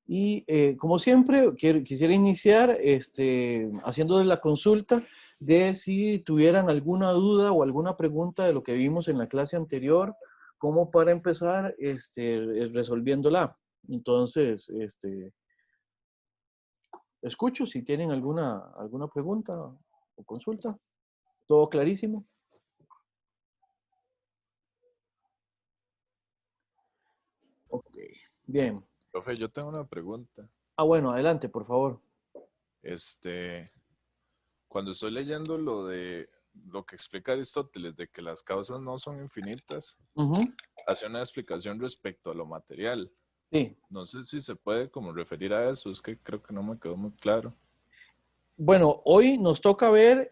Y como siempre, quisiera iniciar haciéndoles la consulta de si tuvieran alguna duda o alguna pregunta de lo que vimos en la clase anterior, como para empezar resolviéndola. Entonces, escucho si tienen alguna pregunta o consulta. ¿Todo clarísimo? Ok, bien. Profe, yo tengo una pregunta. Ah, bueno, adelante, por favor. Este, Cuando estoy leyendo lo que explica Aristóteles de que las causas no son infinitas, Ujú, hace una explicación respecto a lo material. sí. No sé si se puede como referir a eso, es que creo que no me quedó muy claro. Bueno, hoy nos toca ver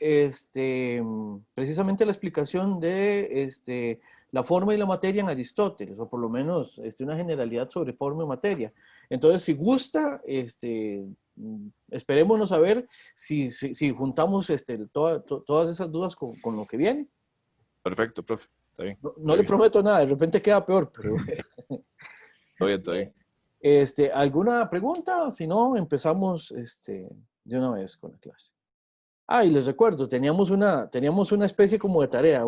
precisamente la explicación de la forma y la materia en Aristóteles, o por lo menos una generalidad sobre forma y materia. Entonces, si gusta, esperémonos a ver si juntamos todas esas dudas con lo que viene. Perfecto, profe. Está bien, No todo le bien. prometo nada, de repente queda peor, pero Todo bien, todo bien. bien. ¿Alguna pregunta? Si no, empezamos de una vez con la clase. Ah, y les recuerdo, teníamos una especie como de tarea,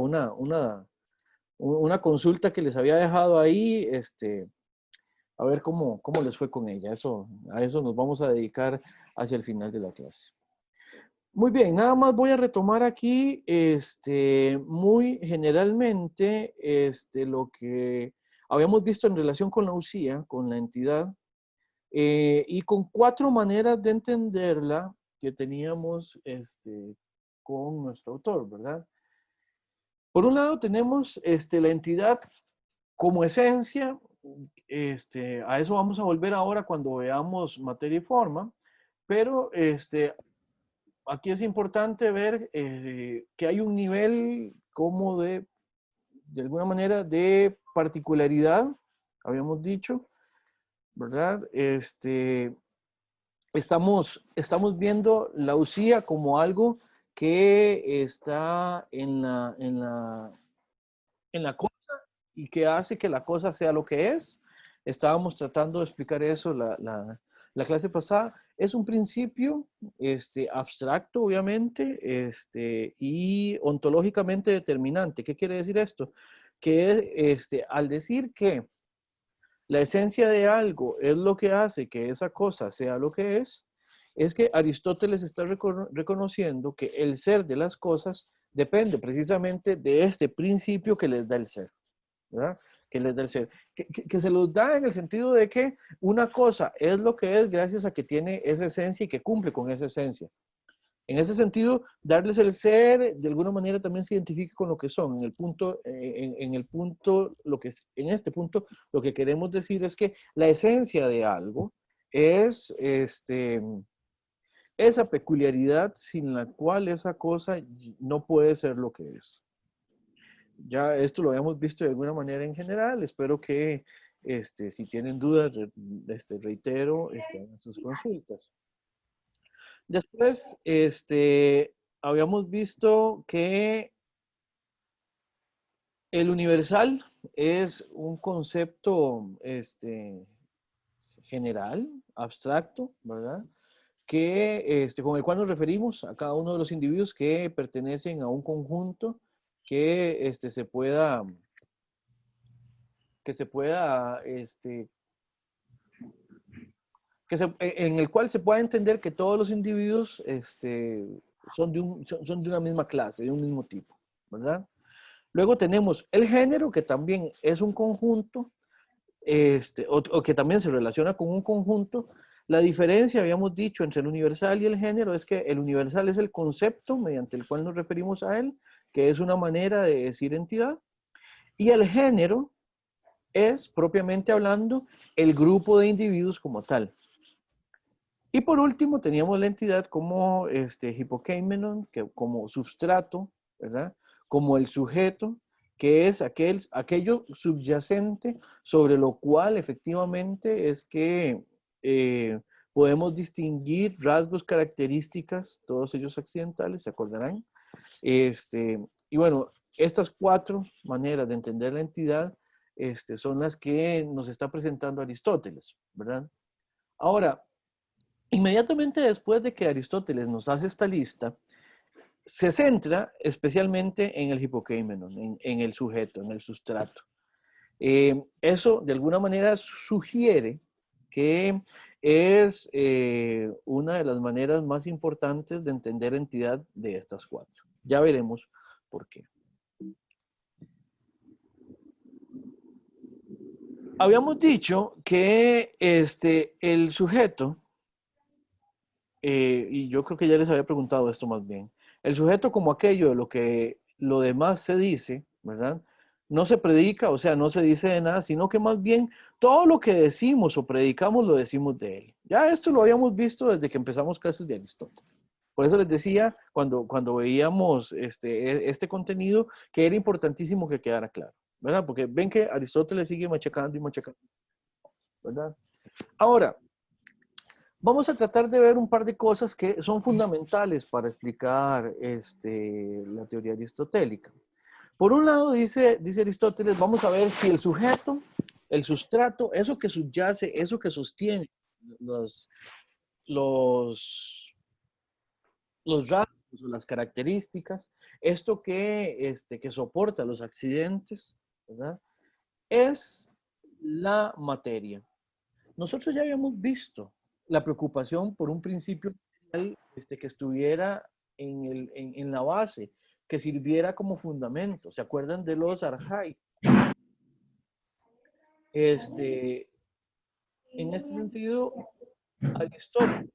una consulta que les había dejado ahí, a ver cómo les fue con ella. A eso nos vamos a dedicar hacia el final de la clase. Muy bien, nada más voy a retomar aquí, muy generalmente, lo que habíamos visto en relación con la UCIA, con la entidad, y con 4 maneras de entenderla que teníamos con nuestro autor, ¿verdad? Por un lado tenemos la entidad como esencia, a eso vamos a volver ahora cuando veamos materia y forma, pero aquí es importante ver que hay un nivel como de alguna manera, de particularidad, habíamos dicho, ¿verdad? Estamos viendo la usía como algo que está en la cosa y que hace que la cosa sea lo que es. Estábamos tratando de explicar eso la clase pasada. Es un principio abstracto, obviamente, y ontológicamente determinante. ¿Qué quiere decir esto? Que al decir que la esencia de algo es lo que hace que esa cosa sea lo que es que Aristóteles está reconociendo que el ser de las cosas depende precisamente de este principio que les da el ser, ¿verdad? Que les da el ser. Que se los da en el sentido de que una cosa es lo que es gracias a que tiene esa esencia y que cumple con esa esencia. En ese sentido, darles el ser, de alguna manera también se identifica con lo que son. En este punto, lo que queremos decir es que la esencia de algo es esa peculiaridad sin la cual esa cosa no puede ser lo que es. Ya esto lo habíamos visto de alguna manera en general. Espero que si tienen dudas, reitero en sus consultas. Después, habíamos visto que el universal es un concepto general, abstracto, ¿verdad? Con el cual nos referimos a cada uno de los individuos que pertenecen a un conjunto que se pueda, en el cual se pueda entender que todos los individuos son de una misma clase, de un mismo tipo, ¿verdad? Luego tenemos el género, que también es un conjunto, o que también se relaciona con un conjunto. La diferencia, habíamos dicho, entre el universal y el género es que el universal es el concepto mediante el cual nos referimos a él, que es una manera de decir entidad, y el género es, propiamente hablando, el grupo de individuos como tal. Y por último, teníamos la entidad como hipokeimenon, que como substrato, ¿verdad? Como el sujeto, que es aquello subyacente sobre lo cual efectivamente es que podemos distinguir rasgos, características, todos ellos accidentales, ¿se acordarán? Y bueno, estas 4 maneras de entender la entidad son las que nos está presentando Aristóteles, ¿verdad? Ahora, inmediatamente después de que Aristóteles nos hace esta lista, se centra especialmente en el hipokeimenon, en el sujeto, en el sustrato. Eso de alguna manera sugiere que es una de las maneras más importantes de entender entidad de estas cuatro. Ya veremos por qué. Habíamos dicho que el sujeto, y yo creo que ya les había preguntado esto más bien, el sujeto como aquello de lo que lo demás se dice, ¿verdad? No se predica, o sea, no se dice de nada, sino que más bien todo lo que decimos o predicamos lo decimos de él. Ya esto lo habíamos visto desde que empezamos clases de Aristóteles. Por eso les decía, cuando veíamos este contenido, que era importantísimo que quedara claro, ¿verdad? Porque ven que Aristóteles sigue machacando y machacando, ¿verdad? Ahora, vamos a tratar de ver un par de cosas que son fundamentales para explicar la teoría aristotélica. Por un lado, dice Aristóteles, vamos a ver si el sujeto, el sustrato, eso que subyace, eso que sostiene los, los, los rasgos o las características, esto que soporta los accidentes, ¿verdad? Es la materia. Nosotros ya habíamos visto la preocupación por un principio que estuviera en la base, que sirviera como fundamento. ¿Se acuerdan de los arjai? En este sentido, Aristóteles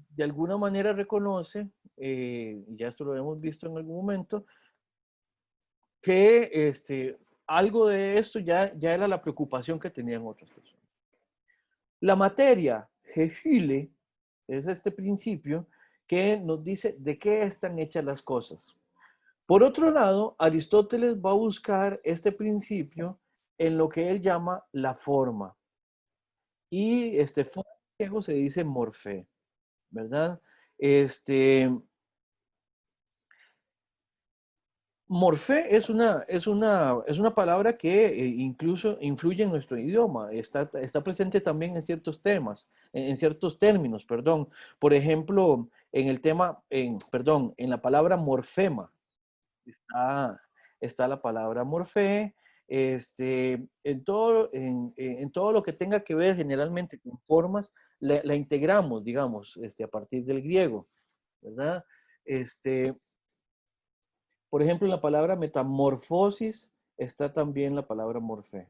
de alguna manera reconoce, ya esto lo hemos visto en algún momento, que algo de esto ya era la preocupación que tenían otras personas. La materia, Hegile, es este principio que nos dice de qué están hechas las cosas. Por otro lado, Aristóteles va a buscar este principio en lo que él llama la forma. Y forma en griego se dice morfé, ¿verdad? Morfé es una palabra que incluso influye en nuestro idioma, está presente también en ciertos temas, en ciertos términos, perdón. Por ejemplo, en la palabra morfema está, está la palabra morfé, en todo lo que tenga que ver generalmente con formas, la integramos, digamos, a partir del griego, ¿verdad? Este, por ejemplo, en la palabra metamorfosis está también la palabra morfé.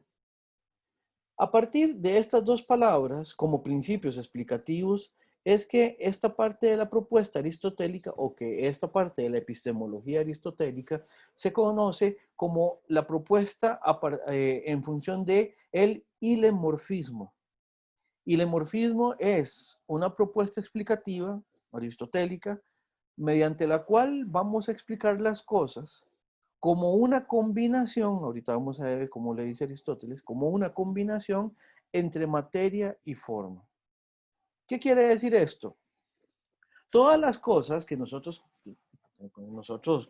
A partir de estas dos palabras, como principios explicativos, es que esta parte de la propuesta aristotélica o que esta parte de la epistemología aristotélica se conoce como la propuesta en función de el ilemorfismo. Ilemorfismo es una propuesta explicativa aristotélica mediante la cual vamos a explicar las cosas como una combinación, ahorita vamos a ver cómo le dice Aristóteles, como una combinación entre materia y forma. ¿Qué quiere decir esto? Todas las cosas que nosotros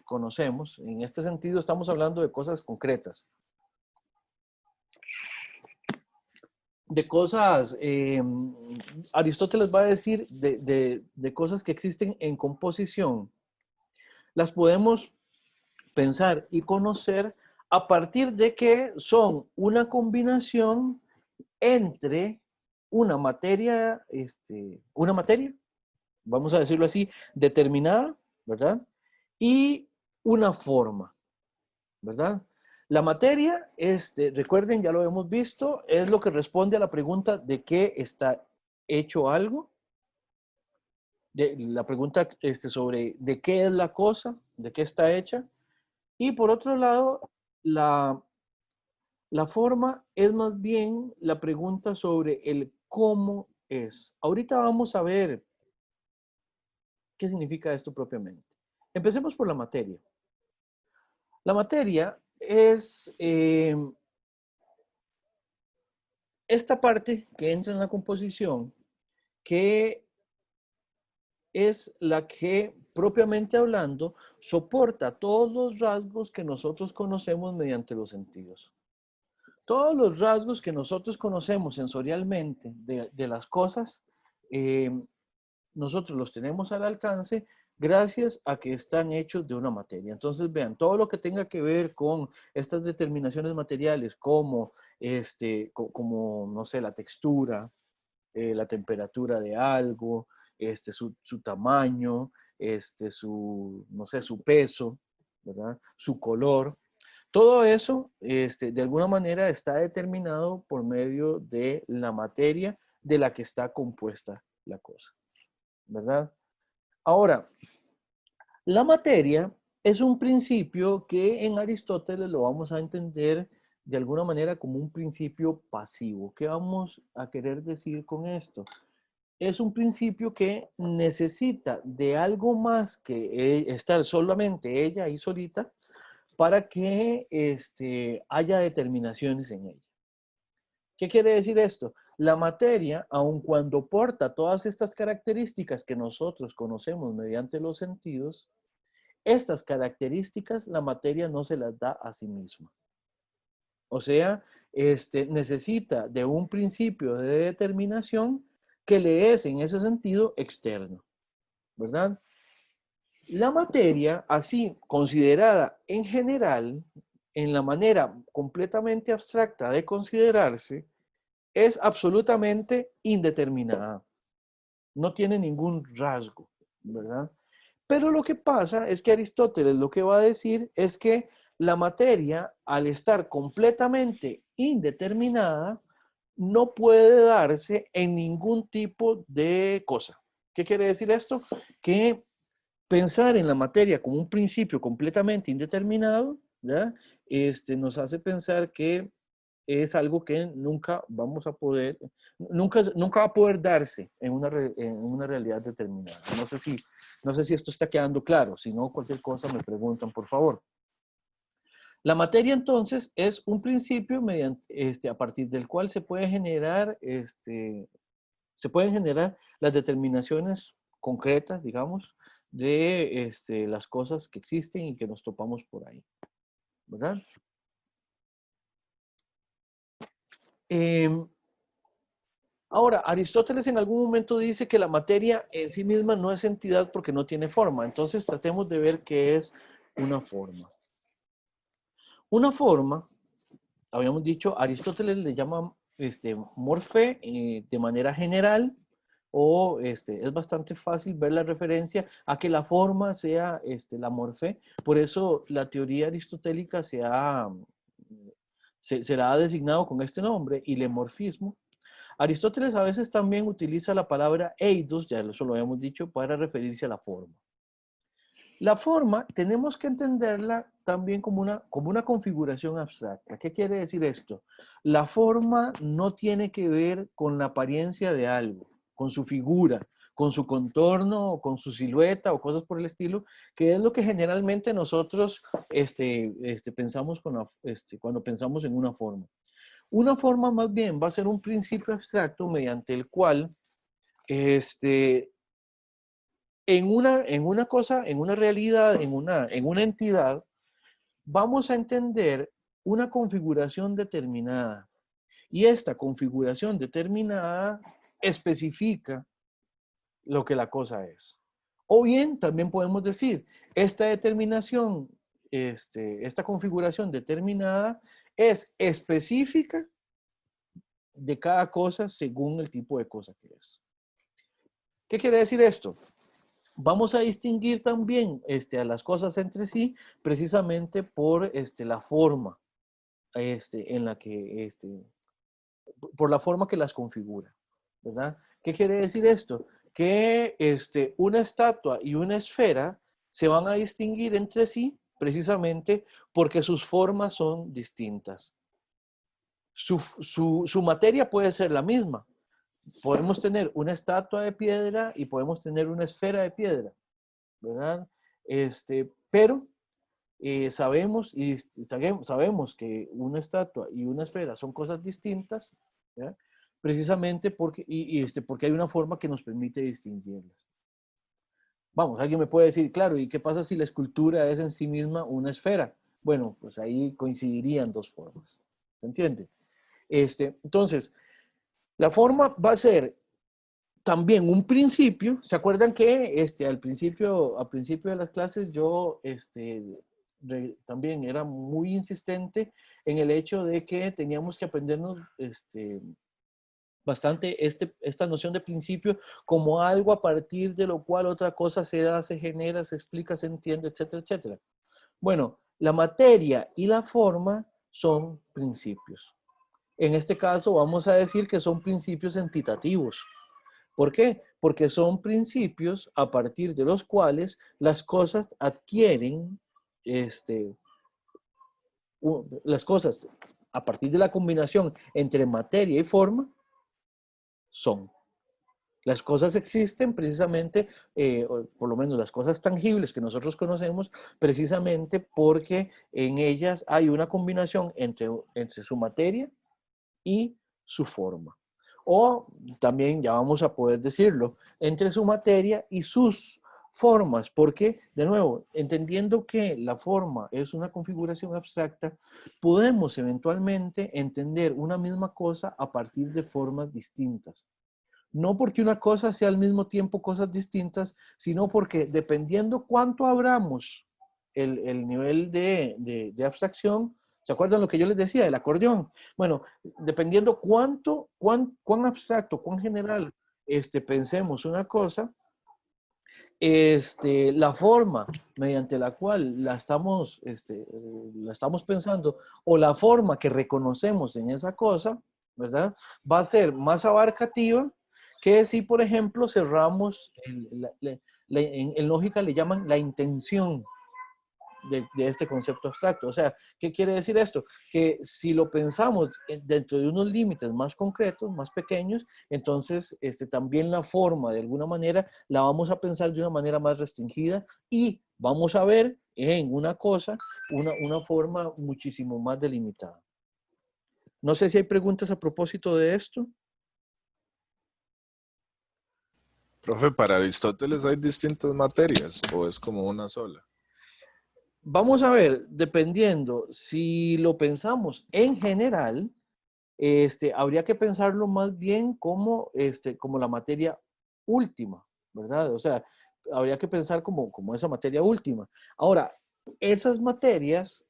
conocemos, en este sentido estamos hablando de cosas concretas, de cosas, Aristóteles va a decir de cosas que existen en composición, las podemos pensar y conocer a partir de que son una combinación entre una materia, vamos a decirlo así, determinada, ¿verdad? Y una forma, ¿verdad? La materia, recuerden, ya lo hemos visto, es lo que responde a la pregunta de qué está hecho algo, la pregunta sobre de qué es la cosa, de qué está hecha. Y por otro lado, la forma es más bien la pregunta sobre el cómo es. Ahorita vamos a ver qué significa esto propiamente. Empecemos por la materia. La materia es esta parte que entra en la composición, que es la que, propiamente hablando, soporta todos los rasgos que nosotros conocemos mediante los sentidos. Todos los rasgos que nosotros conocemos sensorialmente de las cosas, eh, nosotros los tenemos al alcance gracias a que están hechos de una materia. Entonces, vean, todo lo que tenga que ver con estas determinaciones materiales, como, como no sé, la textura, la temperatura de algo, su tamaño, no sé, su peso, ¿verdad? Su color. Todo eso, de alguna manera, está determinado por medio de la materia de la que está compuesta la cosa, ¿verdad? Ahora, la materia es un principio que en Aristóteles lo vamos a entender de alguna manera como un principio pasivo. ¿Qué vamos a querer decir con esto? Es un principio que necesita de algo más que estar solamente ella ahí solita para que haya determinaciones en ella. ¿Qué quiere decir esto? La materia, aun cuando porta todas estas características que nosotros conocemos mediante los sentidos, estas características la materia no se las da a sí misma. O sea, necesita de un principio de determinación que le es en ese sentido externo, ¿verdad? La materia, así considerada en general, en la manera completamente abstracta de considerarse, es absolutamente indeterminada. No tiene ningún rasgo, ¿verdad? Pero lo que pasa es que Aristóteles lo que va a decir es que la materia, al estar completamente indeterminada, no puede darse en ningún tipo de cosa. ¿Qué quiere decir esto? Que pensar en la materia como un principio completamente indeterminado, ¿ya? Nos hace pensar que es algo que nunca vamos a poder, nunca va a poder darse en una realidad determinada. No sé si esto está quedando claro. Si no, cualquier cosa me preguntan, por favor. La materia entonces es un principio mediante, a partir del cual se puede generar, se pueden generar las determinaciones concretas, digamos, de las cosas que existen y que nos topamos por ahí, ¿verdad? Ahora, Aristóteles en algún momento dice que la materia en sí misma no es entidad porque no tiene forma. Entonces tratemos de ver qué es una forma. Una forma, habíamos dicho, Aristóteles le llama morfe de manera general, o es bastante fácil ver la referencia a que la forma sea la morfe. Por eso la teoría aristotélica se la ha designado con este nombre, ilemorfismo. Aristóteles a veces también utiliza la palabra eidos, ya eso lo habíamos dicho, para referirse a la forma. La forma tenemos que entenderla también como una configuración abstracta. ¿Qué quiere decir esto? La forma no tiene que ver con la apariencia de algo, con su figura, con su contorno, o con su silueta o cosas por el estilo, que es lo que generalmente nosotros pensamos cuando pensamos en una forma. Una forma más bien va a ser un principio abstracto mediante el cual en una cosa, en una realidad, en una entidad, vamos a entender una configuración determinada. Y esta configuración determinada especifica lo que la cosa es. O bien, también podemos decir, esta determinación, esta configuración determinada es específica de cada cosa según el tipo de cosa que es. ¿Qué quiere decir esto? Vamos a distinguir también a las cosas entre sí precisamente por la forma en la que, por la forma que las configura, ¿verdad? ¿Qué quiere decir esto? Que una estatua y una esfera se van a distinguir entre sí precisamente porque sus formas son distintas. Su materia puede ser la misma. Podemos tener una estatua de piedra y podemos tener una esfera de piedra, ¿verdad? Pero sabemos que una estatua y una esfera son cosas distintas, ¿ya? Precisamente porque hay una forma que nos permite distinguirlas. Vamos, alguien me puede decir, claro, ¿y qué pasa si la escultura es en sí misma una esfera? Bueno, pues ahí coincidirían dos formas. ¿Se entiende? Entonces, la forma va a ser también un principio. ¿Se acuerdan que al principio de las clases yo también era muy insistente en el hecho de que teníamos que aprendernos bastante esta noción de principio como algo a partir de lo cual otra cosa se da, se genera, se explica, se entiende, etcétera, etcétera? Bueno, la materia y la forma son principios. En este caso vamos a decir que son principios entitativos. ¿Por qué? Porque son principios a partir de los cuales las cosas adquieren, las cosas a partir de la combinación entre materia y forma, son. Las cosas existen precisamente, por lo menos las cosas tangibles que nosotros conocemos, precisamente porque en ellas hay una combinación entre su materia y su forma. O también, ya vamos a poder decirlo, entre su materia y sus formas, porque, de nuevo, entendiendo que la forma es una configuración abstracta, podemos eventualmente entender una misma cosa a partir de formas distintas. No porque una cosa sea al mismo tiempo cosas distintas, sino porque dependiendo cuánto abramos el nivel de abstracción, ¿se acuerdan lo que yo les decía, el acordeón? Bueno, dependiendo cuán abstracto, cuán general pensemos una cosa, la forma mediante la cual la estamos pensando o la forma que reconocemos en esa cosa, ¿verdad? Va a ser más abarcativa que si, por ejemplo, cerramos, en lógica le llaman la intención de este concepto abstracto. O sea, ¿qué quiere decir esto? Que si lo pensamos dentro de unos límites más concretos, más pequeños, entonces también la forma, de alguna manera, la vamos a pensar de una manera más restringida y vamos a ver en una cosa una forma muchísimo más delimitada. No sé si hay preguntas a propósito de esto. Profe, para Aristóteles hay distintas materias o es como una sola. Vamos a ver, dependiendo, si lo pensamos en general, habría que pensarlo más bien como la materia última, ¿verdad? O sea, habría que pensar como esa materia última. Ahora, esas materias,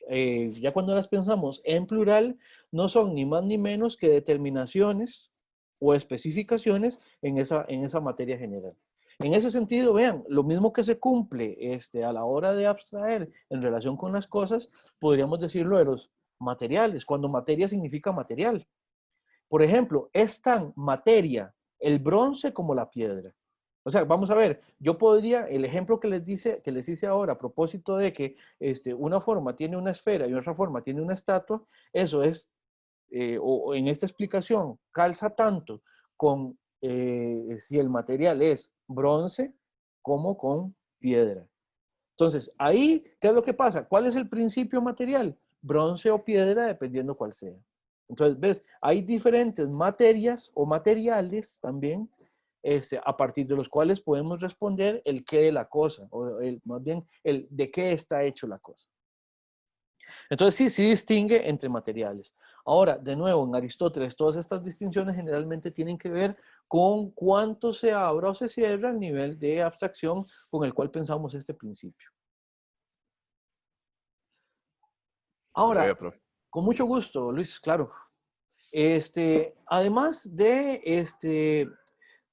ya cuando las pensamos en plural, no son ni más ni menos que determinaciones o especificaciones en esa materia general. En ese sentido, vean, lo mismo que se cumple a la hora de abstraer en relación con las cosas, podríamos decirlo de los materiales, cuando materia significa material. Por ejemplo, es tan materia el bronce como la piedra. O sea, vamos a ver, yo podría, el ejemplo que les hice ahora a propósito de que una forma tiene una esfera y otra forma tiene una estatua, eso es, o en esta explicación, calza tanto con si el material es bronce como con piedra. Entonces, ahí, ¿qué es lo que pasa? ¿Cuál es el principio material? Bronce o piedra, dependiendo cuál sea. Entonces, ves, hay diferentes materias o materiales también, a partir de los cuales podemos responder el qué de la cosa, o más bien el de qué está hecho la cosa. Entonces, sí distingue entre materiales. Ahora, de nuevo, en Aristóteles, todas estas distinciones generalmente tienen que ver con cuánto se abra o se cierra el nivel de abstracción con el cual pensamos este principio. Ahora, Vaya, profe. con mucho gusto, Luis, claro. Además de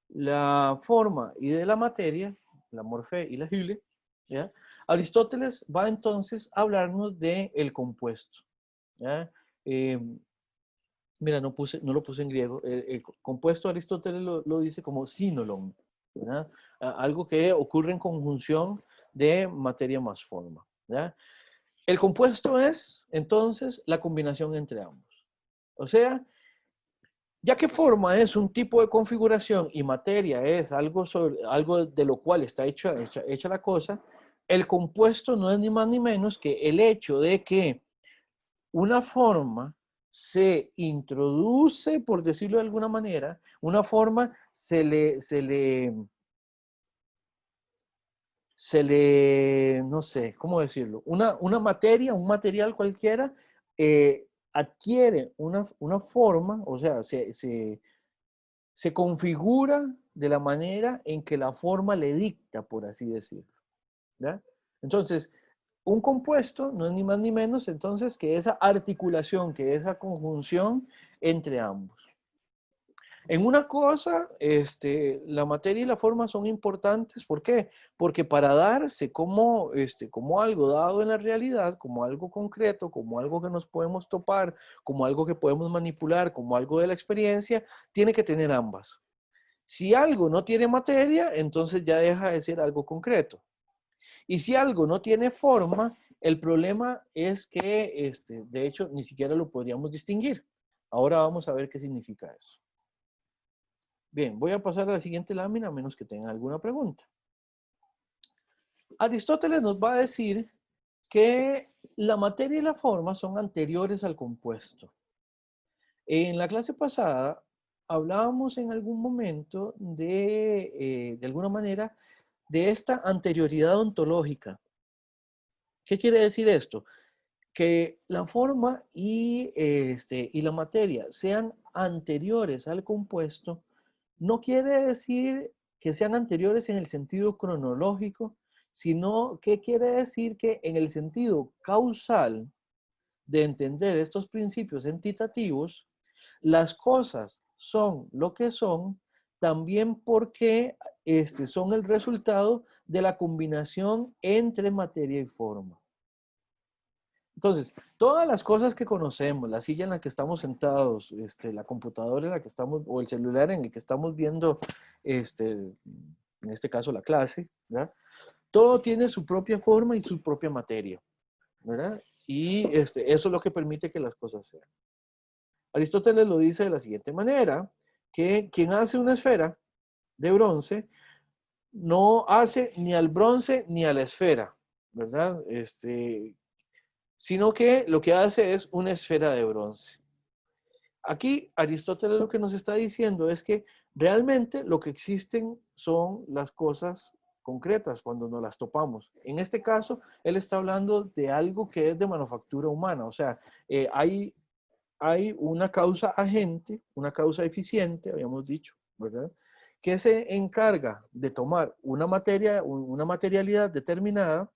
la forma y de la materia, la morfe y la hyle, ¿ya? Aristóteles va entonces a hablarnos del compuesto. ¿Ya? Eh, mira, no lo puse en griego. El compuesto Aristóteles lo dice como sinolon, ¿ya? Algo que ocurre en conjunción de materia más forma. ¿Ya? El compuesto es entonces la combinación entre ambos. O sea, ya que forma es un tipo de configuración y materia es algo de lo cual está hecha la cosa, el compuesto no es ni más ni menos que el hecho de que una forma se introduce, por decirlo de alguna manera, una forma no sé, ¿cómo decirlo? Una materia, un material cualquiera, adquiere una forma, o sea, se configura de la manera en que la forma le dicta, por así decirlo, ¿ya? Entonces, un compuesto no es ni más ni menos entonces que esa articulación, que esa conjunción entre ambos. En una cosa, la materia y la forma son importantes. ¿Por qué? Porque para darse como, como algo dado en la realidad, como algo concreto, como algo que nos podemos topar, como algo que podemos manipular, como algo de la experiencia, tiene que tener ambas. Si algo no tiene materia, entonces ya deja de ser algo concreto. Y si algo no tiene forma, el problema es que, de hecho, ni siquiera lo podríamos distinguir. Ahora vamos a ver qué significa eso. Bien, voy a pasar a la siguiente lámina, a menos que tengan alguna pregunta. Aristóteles nos va a decir que la materia y la forma son anteriores al compuesto. En la clase pasada hablábamos en algún momento de alguna manera, de esta anterioridad ontológica. ¿Qué quiere decir esto? Que la forma y la materia sean anteriores al compuesto, no quiere decir que sean anteriores en el sentido cronológico, sino que quiere decir que en el sentido causal de entender estos principios entitativos, las cosas son lo que son, también porque son el resultado de la combinación entre materia y forma. Entonces, todas las cosas que conocemos, la silla en la que estamos sentados, la computadora en la que estamos, o el celular en el que estamos viendo, en este caso la clase, ¿verdad? Todo tiene su propia forma y su propia materia, ¿verdad? Y eso es lo que permite que las cosas sean. Aristóteles lo dice de la siguiente manera, que quien hace una esfera de bronce no hace ni al bronce ni a la esfera, ¿verdad? Sino que lo que hace es una esfera de bronce. Aquí Aristóteles lo que nos está diciendo es que realmente lo que existen son las cosas concretas cuando nos las topamos. En este caso, él está hablando de algo que es de manufactura humana, o sea, hay una causa agente, una causa eficiente, habíamos dicho, ¿verdad? Que se encarga de tomar una materia, una materialidad determinada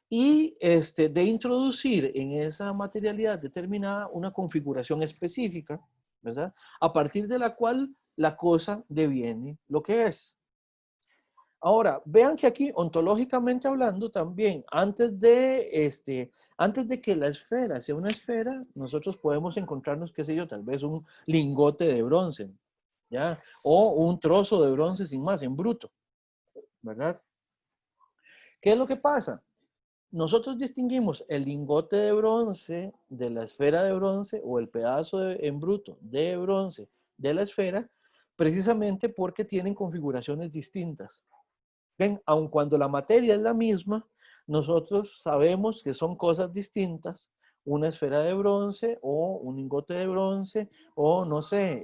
y de introducir en esa materialidad determinada una configuración específica, ¿verdad? A partir de la cual la cosa deviene lo que es. Ahora, vean que aquí, ontológicamente hablando, también, antes de que la esfera sea una esfera, nosotros podemos encontrarnos, qué sé yo, tal vez un lingote de bronce, ¿ya? O un trozo de bronce sin más, en bruto, ¿verdad? ¿Qué es lo que pasa? Nosotros distinguimos el lingote de bronce de la esfera de bronce o el pedazo en bruto de bronce de la esfera precisamente porque tienen configuraciones distintas. Ven, aun cuando la materia es la misma, nosotros sabemos que son cosas distintas, una esfera de bronce o un lingote de bronce o no sé,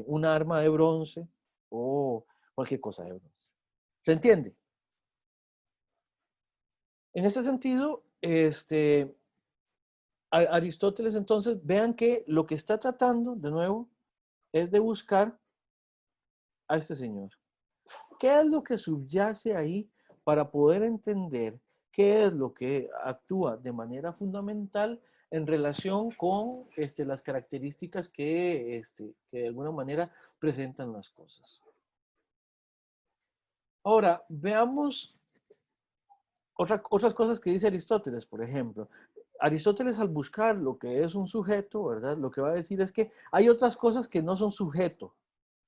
un arma de bronce o cualquier cosa de bronce. ¿Se entiende? En este sentido, Aristóteles entonces, vean que lo que está tratando, de nuevo, es de buscar a este señor. ¿Qué es lo que subyace ahí para poder entender qué es lo que actúa de manera fundamental en relación con las características que de alguna manera presentan las cosas? Ahora, veamos otras cosas que dice Aristóteles, por ejemplo. Aristóteles al buscar lo que es un sujeto, ¿verdad? Lo que va a decir es que hay otras cosas que no son sujeto,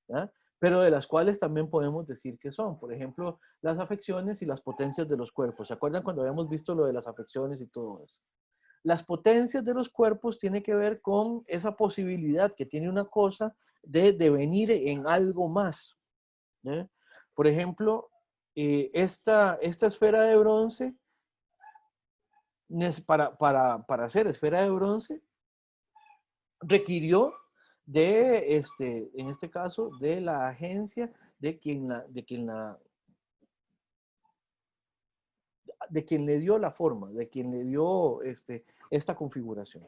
¿ya? Pero de las cuales también podemos decir que son. Por ejemplo, las afecciones y las potencias de los cuerpos. ¿Se acuerdan cuando habíamos visto lo de las afecciones y todo eso? Las potencias de los cuerpos tienen que ver con esa posibilidad que tiene una cosa de devenir en algo más, ¿ya? Por ejemplo, esta esfera de bronce, para hacer esfera de bronce, requirió en este caso, de la agencia de quien le dio la forma, de quien le dio esta configuración,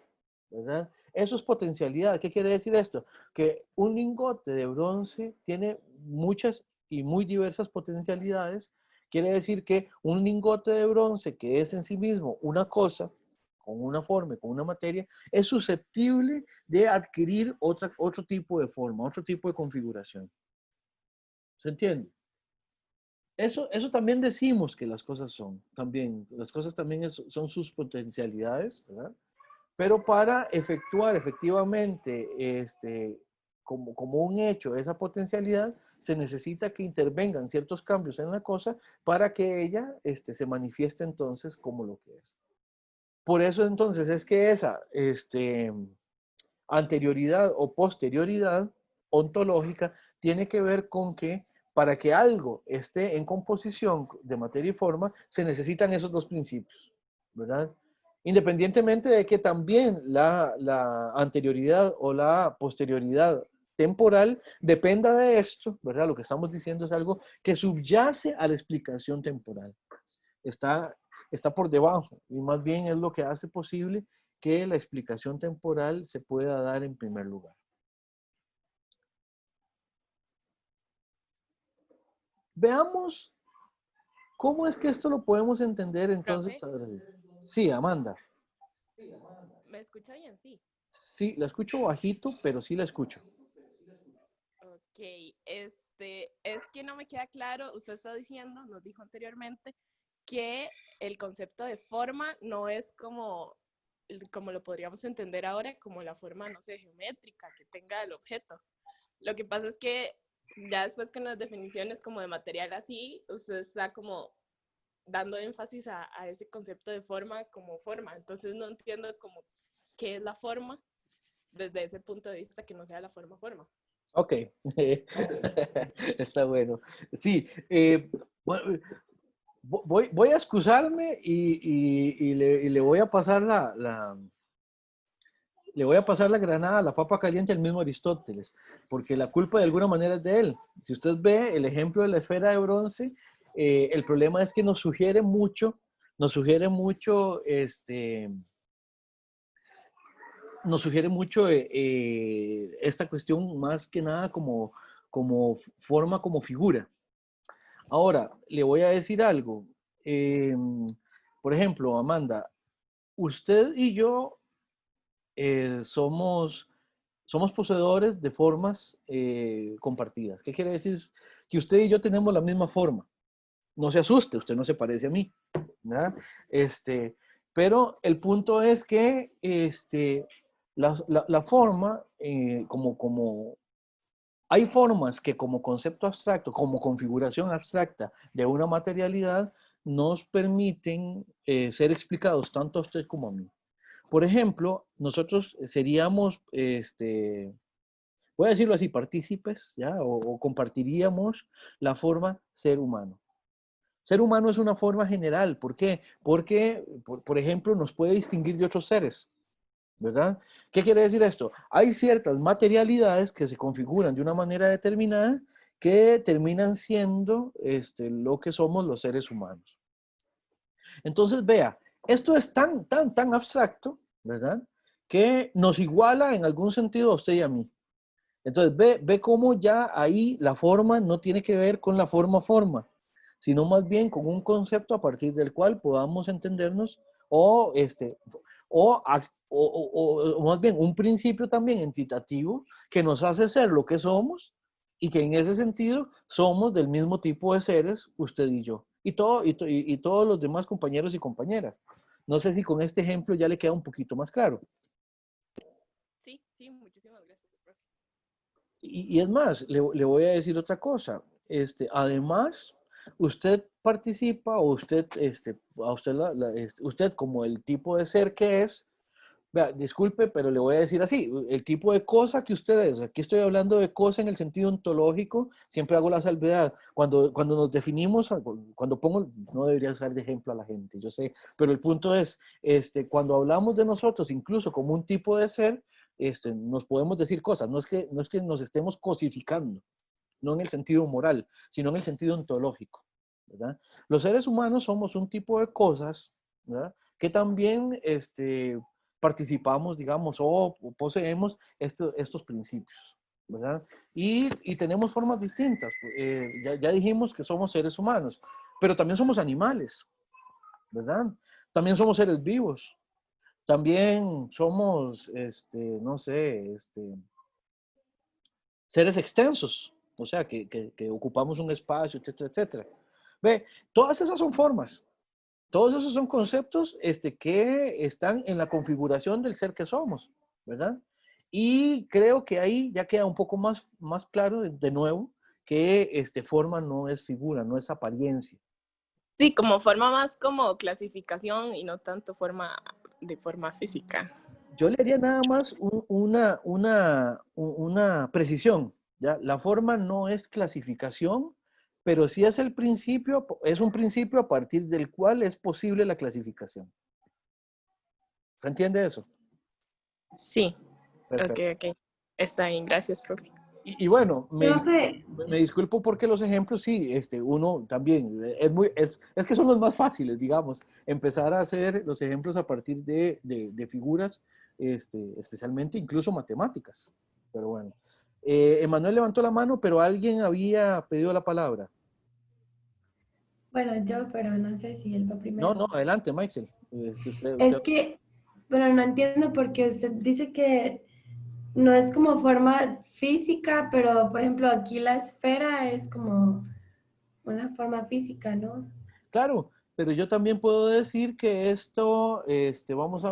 ¿verdad? Eso es potencialidad. ¿Qué quiere decir esto? Que un lingote de bronce tiene muchas y muy diversas potencialidades. Quiere decir que un lingote de bronce, que es en sí mismo una cosa, con una forma, con una materia, es susceptible de adquirir otro tipo de forma, otro tipo de configuración. ¿Se entiende? Eso también decimos que las cosas son, también, las cosas también son sus potencialidades, ¿verdad? Pero para efectuar efectivamente como un hecho esa potencialidad, se necesita que intervengan ciertos cambios en la cosa para que ella se manifieste entonces como lo que es. Por eso entonces es que esa anterioridad o posterioridad ontológica tiene que ver con que para que algo esté en composición de materia y forma, se necesitan esos dos principios, ¿verdad? Independientemente de que también la anterioridad o la posterioridad temporal dependa de esto, ¿verdad? Lo que estamos diciendo es algo que subyace a la explicación temporal. Está, está por debajo y más bien es lo que hace posible que la explicación temporal se pueda dar en primer lugar. Veamos cómo es que esto lo podemos entender entonces. Profe, Ahora sí. Sí, Amanda. ¿me escucha bien? Sí. Sí, la escucho bajito, pero sí la escucho. Ok, es que no me queda claro, usted está diciendo, nos dijo anteriormente, que el concepto de forma no es como lo podríamos entender ahora, como la forma, no sé, geométrica que tenga el objeto. Lo que pasa es que ya después con las definiciones como de material así, usted está como dando énfasis a ese concepto de forma como forma. Entonces no entiendo como qué es la forma desde ese punto de vista que no sea la forma forma. Ok, está bueno. Sí, bueno, voy a excusarme y le voy a pasar le voy a pasar la granada, la papa caliente al mismo Aristóteles, porque la culpa de alguna manera es de él. Si usted ve el ejemplo de la esfera de bronce, el problema es que nos sugiere mucho, nos sugiere mucho esta cuestión más que nada como forma, como figura. Ahora, le voy a decir algo. Eh, por ejemplo, Amanda, usted y yo somos poseedores de formas compartidas. ¿Qué quiere decir? Que usted y yo tenemos la misma forma. No se asuste, usted no se parece a mí, ¿verdad? Pero el punto es que la forma, hay formas que como concepto abstracto, como configuración abstracta de una materialidad, nos permiten ser explicados tanto a usted como a mí. Por ejemplo, nosotros seríamos, voy a decirlo así, partícipes, ¿ya? O compartiríamos la forma ser humano. Ser humano es una forma general. ¿Por qué? Porque, por ejemplo, nos puede distinguir de otros seres, ¿verdad? ¿Qué quiere decir esto? Hay ciertas materialidades que se configuran de una manera determinada que terminan siendo lo que somos los seres humanos. Entonces, vea, esto es tan abstracto, ¿verdad? Que nos iguala en algún sentido a usted y a mí. Entonces, ve cómo ya ahí la forma no tiene que ver con la forma, sino más bien con un concepto a partir del cual podamos entendernos o, o, o más bien un principio también entitativo que nos hace ser lo que somos y que en ese sentido somos del mismo tipo de seres, usted y yo, y todos los demás compañeros y compañeras. No sé si con este ejemplo ya le queda un poquito más claro. Sí, sí, muchísimas gracias, profe. Y es más, le voy a decir otra cosa. Además, usted participa o usted como el tipo de ser que es, vea, disculpe, pero le voy a decir así, el tipo de cosa que usted es, aquí estoy hablando de cosa en el sentido ontológico, siempre hago la salvedad. Cuando nos definimos, cuando pongo, no debería usar de ejemplo a la gente, yo sé, pero el punto es, cuando hablamos de nosotros, incluso como un tipo de ser, nos podemos decir cosas, no es que nos estemos cosificando, no en el sentido moral, sino en el sentido ontológico, ¿verdad? Los seres humanos somos un tipo de cosas, ¿verdad? Que también participamos, digamos, o poseemos estos principios, ¿verdad? Y tenemos formas distintas. Ya dijimos que somos seres humanos, pero también somos animales, ¿verdad? También somos seres vivos. También somos, no sé, seres extensos, o sea, que ocupamos un espacio, etcétera, etcétera. Ve, todas esas son formas. Todos esos son conceptos que están en la configuración del ser que somos, ¿verdad? Y creo que ahí ya queda un poco más claro, de nuevo, que forma no es figura, no es apariencia. Sí, como forma más como clasificación y no tanto de forma física. Yo le haría nada más una precisión, ¿ya? La forma no es clasificación, pero sí es es un principio a partir del cual es posible la clasificación. ¿Se entiende eso? Sí, ok, Perfecto. ok. Está bien, gracias, profe. Y bueno, Profe, me disculpo porque los ejemplos, sí, uno también, es que son los más fáciles, digamos, empezar a hacer los ejemplos a partir de figuras, especialmente incluso matemáticas. Pero bueno, Emanuel levantó la mano, pero alguien había pedido la palabra. bueno, yo, pero no sé si él va No, primero. no, adelante, Michael. Si Es que, bueno, no entiendo porque usted dice que no es como forma física, pero por ejemplo aquí la esfera es como una forma física, ¿no? claro, pero yo también puedo decir que esto, vamos a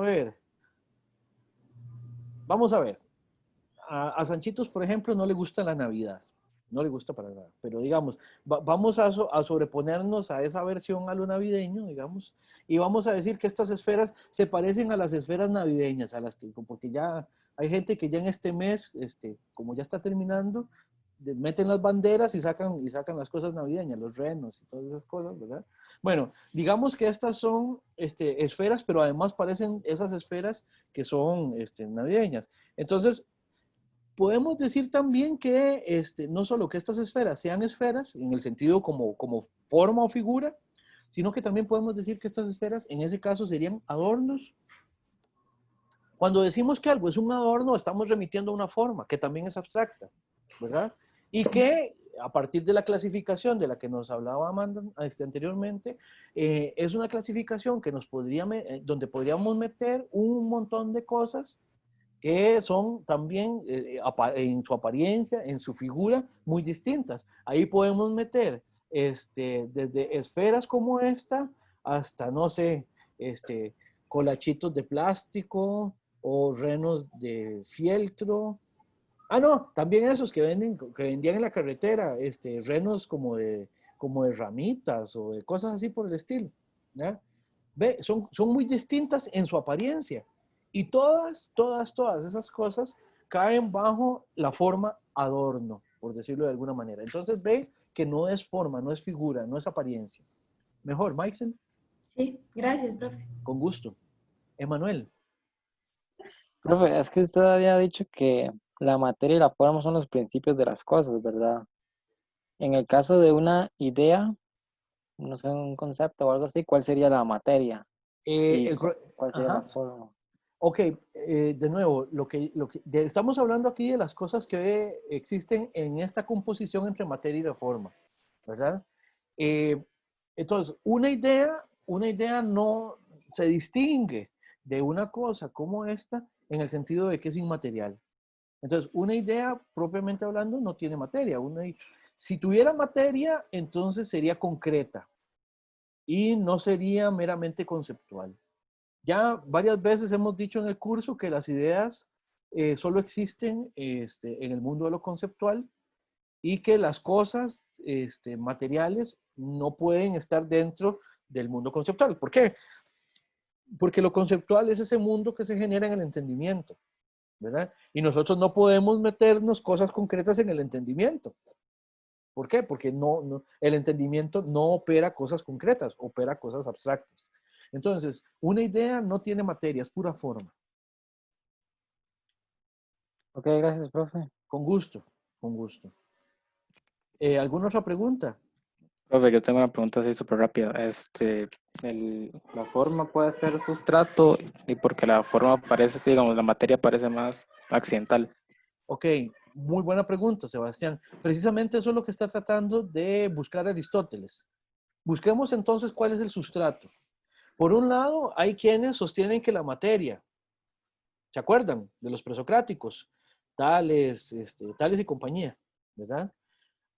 ver. A Sanchitos, por ejemplo, no le gusta la Navidad, no le gusta para nada, pero digamos, vamos a sobreponernos a esa versión a lo navideño, digamos, y vamos a decir que estas esferas se parecen a las esferas navideñas, porque ya hay gente que ya en este mes, como ya está terminando, meten las banderas y sacan las cosas navideñas, los renos y todas esas cosas, ¿verdad? Bueno, digamos que estas son esferas, pero además parecen esas esferas que son navideñas. Entonces, podemos decir también que no solo que estas esferas sean esferas, en el sentido como forma o figura, sino que también podemos decir que estas esferas, en ese caso, serían adornos. Cuando decimos que algo es un adorno, estamos remitiendo a una forma, que también es abstracta, ¿verdad? Y que a partir de la clasificación de la que nos hablaba Amanda anteriormente, es una clasificación que donde podríamos meter un montón de cosas que son también en su apariencia, en su figura, muy distintas. Ahí podemos meter desde esferas como esta hasta, no sé, colachitos de plástico o renos de fieltro. Ah, no, también esos que vendían en la carretera, renos como de ramitas o de cosas así por el estilo. ¿Ya? Ve, son muy distintas en su apariencia. Y todas esas cosas caen bajo la forma adorno, por decirlo de alguna manera. Entonces ve que no es forma, no es figura, no es apariencia. Mejor, Michael, Sí, gracias, profe. con gusto. Emanuel. Profe, es que usted había dicho que la materia y la forma son los principios de las cosas, ¿verdad? En el caso de una idea, no sé, un concepto o algo así, ¿cuál sería la materia? Eh, ¿Y el cro- cuál sería la ajá. forma? Ok, de nuevo, estamos hablando aquí de las cosas que existen en esta composición entre materia y la forma, ¿verdad? Eh, entonces, una idea no se distingue de una cosa como esta en el sentido de que es inmaterial. Entonces, una idea, propiamente hablando, no tiene materia. Si tuviera materia, entonces sería concreta y no sería meramente conceptual. Ya varias veces hemos dicho en el curso que las ideas solo existen en el mundo de lo conceptual y que las cosas materiales no pueden estar dentro del mundo conceptual. ¿Por qué? Porque lo conceptual es ese mundo que se genera en el entendimiento, ¿verdad? Y nosotros no podemos meternos cosas concretas en el entendimiento. ¿Por qué? Porque el entendimiento no opera cosas concretas, opera cosas abstractas. Entonces, una idea no tiene materia, es pura forma. Ok, gracias, profe. Con gusto, con gusto. ¿Alguna otra pregunta? Profe, yo tengo una pregunta así súper rápida. La forma puede ser sustrato y porque la forma parece, digamos, la materia parece más accidental. Ok, muy buena pregunta, Sebastián. Precisamente eso es lo que está tratando de buscar Aristóteles. Busquemos entonces cuál es el sustrato. Por un lado, hay quienes sostienen que la materia, ¿se acuerdan? De los presocráticos, Tales, Tales y compañía, ¿verdad?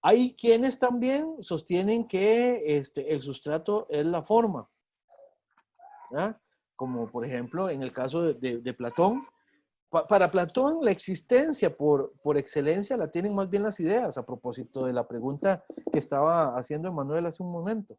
Hay quienes también sostienen que el sustrato es la forma, ¿verdad? Como por ejemplo en el caso de Platón. Para Platón, la existencia por excelencia la tienen más bien las ideas, a propósito de la pregunta que estaba haciendo Emanuel hace un momento,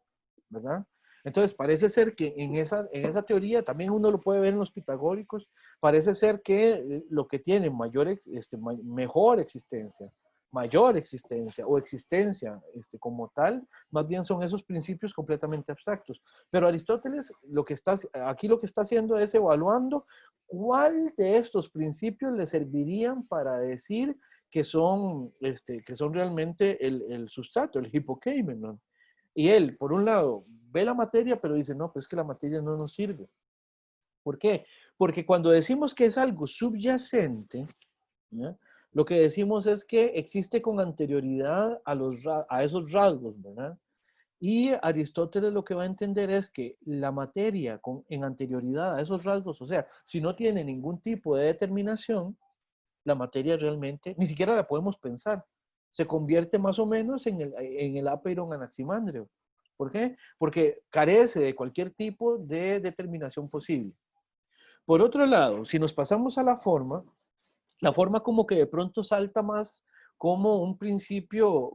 ¿verdad? Entonces, parece ser que en esa teoría, también uno lo puede ver en los pitagóricos, parece ser que lo que tiene mejor existencia, mayor existencia o existencia como tal, más bien son esos principios completamente abstractos. Pero Aristóteles aquí lo que está haciendo es evaluando cuál de estos principios le servirían para decir que son realmente el sustrato, el hipokeimenon. Y él, por un lado, ve la materia, pero dice, no, pues es que la materia no nos sirve. ¿Por qué? Porque cuando decimos que es algo subyacente, ¿ya? Lo que decimos es que existe con anterioridad a esos rasgos, ¿verdad? Y Aristóteles lo que va a entender es que la materia en anterioridad a esos rasgos, o sea, si no tiene ningún tipo de determinación, la materia realmente ni siquiera la podemos pensar. Se convierte más o menos en el apeiron anaximandrio. ¿Por qué? Porque carece de cualquier tipo de determinación posible. Por otro lado, si nos pasamos a la forma como que de pronto salta más como un principio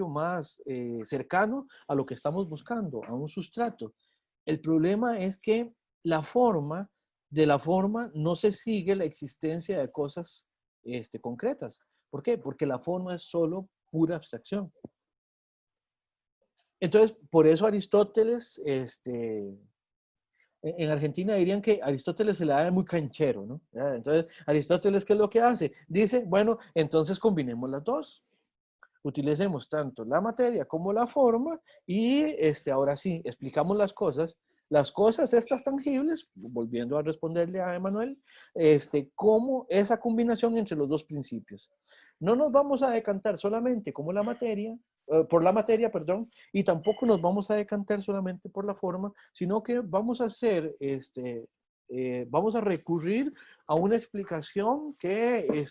más cercano a lo que estamos buscando, a un sustrato. El problema es que la forma, de la forma no se sigue la existencia de cosas concretas. ¿Por qué? Porque la forma es solo pura abstracción. Entonces, por eso Aristóteles, en Argentina dirían que Aristóteles se la da muy canchero, ¿no? Entonces, Aristóteles, ¿qué es lo que hace? Dice, bueno, entonces combinemos las dos. Utilicemos tanto la materia como la forma y ahora sí, explicamos las cosas estas tangibles, volviendo a responderle a Emanuel, como esa combinación entre los dos principios. No nos vamos a decantar solamente como por la materia, perdón, y tampoco nos vamos a decantar solamente por la forma, sino que vamos a hacer, vamos a recurrir a una explicación que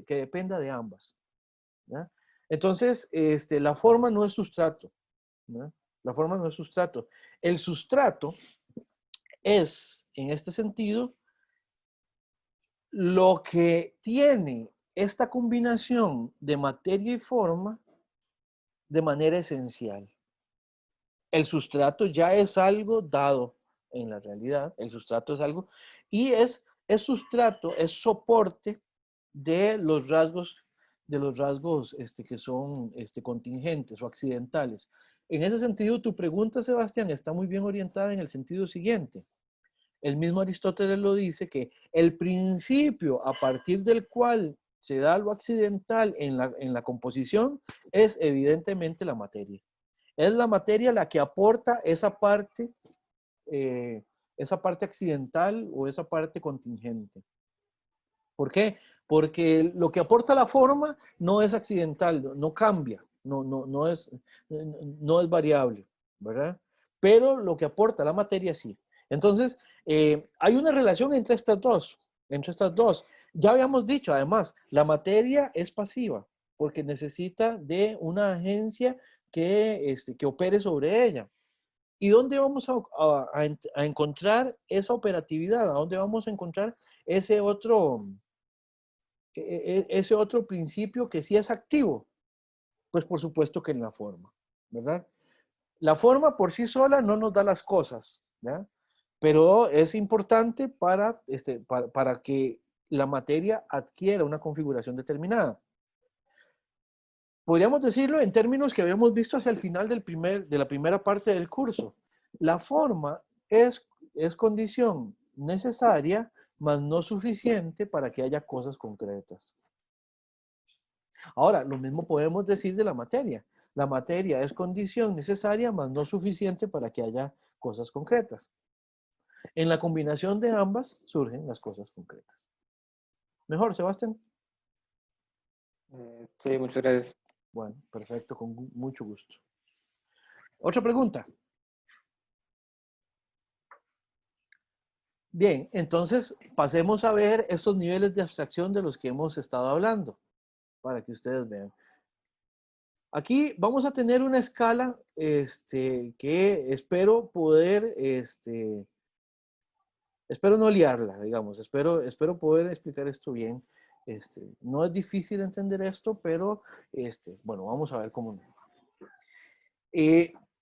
dependa de ambas, ¿ya? Entonces, la forma no es sustrato, ¿no? La forma no es sustrato. El sustrato es, en este sentido, lo que tiene esta combinación de materia y forma de manera esencial. El sustrato ya es algo dado en la realidad, el sustrato es algo, y es sustrato, es soporte de los rasgos, que son contingentes o accidentales. En ese sentido, tu pregunta, Sebastián, está muy bien orientada en el sentido siguiente. El mismo Aristóteles lo dice que el principio a partir del cual se da lo accidental en la composición es evidentemente la materia. Es la materia la que aporta esa parte accidental o esa parte contingente. ¿Por qué? Porque lo que aporta la forma no es accidental, no cambia, no es variable, ¿verdad? Pero lo que aporta la materia sí. Entonces, hay una relación entre estas dos. Ya habíamos dicho, además, la materia es pasiva porque necesita de una agencia que opere sobre ella. ¿Y dónde vamos a encontrar esa operatividad? ¿A dónde vamos a encontrar ese ese otro principio que sí es activo? Pues por supuesto que en la forma, ¿verdad? La forma por sí sola no nos da las cosas, ¿verdad? Pero es importante para que la materia adquiera una configuración determinada. Podríamos decirlo en términos que habíamos visto hacia el final de la primera parte del curso. La forma es condición necesaria, mas no suficiente para que haya cosas concretas. Ahora, lo mismo podemos decir de la materia. La materia es condición necesaria, mas no suficiente para que haya cosas concretas. En la combinación de ambas surgen las cosas concretas. ¿Mejor, Sebastián? Sí, muchas gracias. Bueno, perfecto, con mucho gusto. Otra pregunta. Bien, entonces pasemos a ver estos niveles de abstracción de los que hemos estado hablando, para que ustedes vean. Aquí vamos a tener una escala que espero poder, espero no liarla, digamos, espero poder explicar esto bien. No es difícil entender esto, pero bueno, vamos a ver cómo.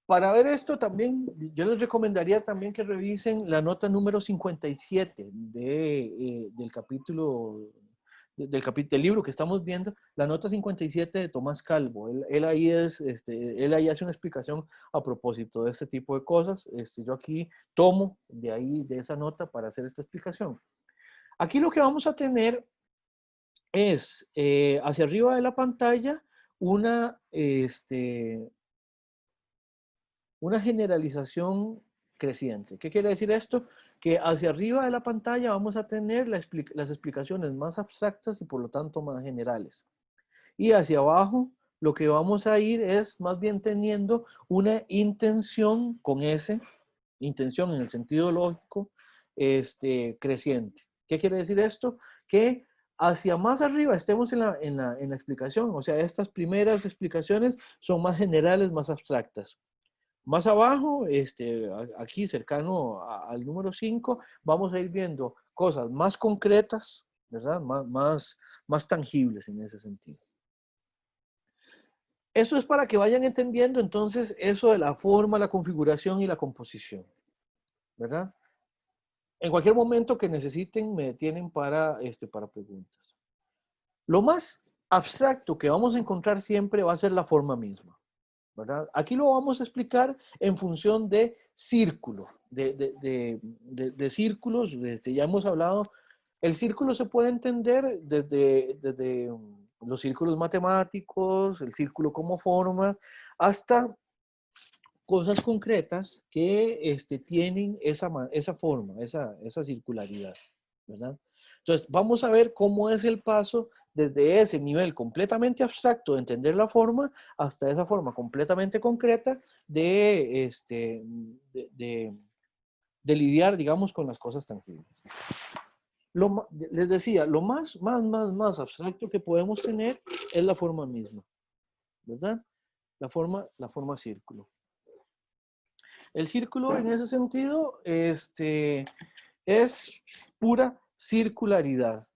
Para ver esto también, yo les recomendaría también que revisen la nota número 57 del capítulo, del libro que estamos viendo, la nota 57 de Tomás Calvo. Él ahí hace una explicación a propósito de este tipo de cosas. Yo aquí tomo de esa nota para hacer esta explicación. Aquí lo que vamos a tener es, hacia arriba de la pantalla, una generalización creciente. ¿Qué quiere decir esto? Que hacia arriba de la pantalla vamos a tener las explicaciones más abstractas y por lo tanto más generales. Y hacia abajo lo que vamos a ir es más bien teniendo una intención con intención en el sentido lógico, creciente. ¿Qué quiere decir esto? Que hacia más arriba estemos en la explicación, o sea, estas primeras explicaciones son más generales, más abstractas. Más abajo, aquí cercano al número 5, vamos a ir viendo cosas más concretas, ¿verdad? Más tangibles en ese sentido. Eso es para que vayan entendiendo entonces eso de la forma, la configuración y la composición, ¿verdad? En cualquier momento que necesiten, me detienen para preguntas. Lo más abstracto que vamos a encontrar siempre va a ser la forma misma, ¿verdad? Aquí lo vamos a explicar en función de círculo, de círculos. Ya hemos hablado, el círculo se puede entender desde los círculos matemáticos, el círculo como forma, hasta cosas concretas que tienen esa forma, esa circularidad, ¿verdad? Entonces, vamos a ver cómo es el paso desde ese nivel completamente abstracto de entender la forma hasta esa forma completamente concreta de lidiar, digamos, con las cosas tangibles. Les decía, lo más abstracto que podemos tener es la forma misma, ¿verdad? La forma círculo. El círculo en ese sentido es pura circularidad,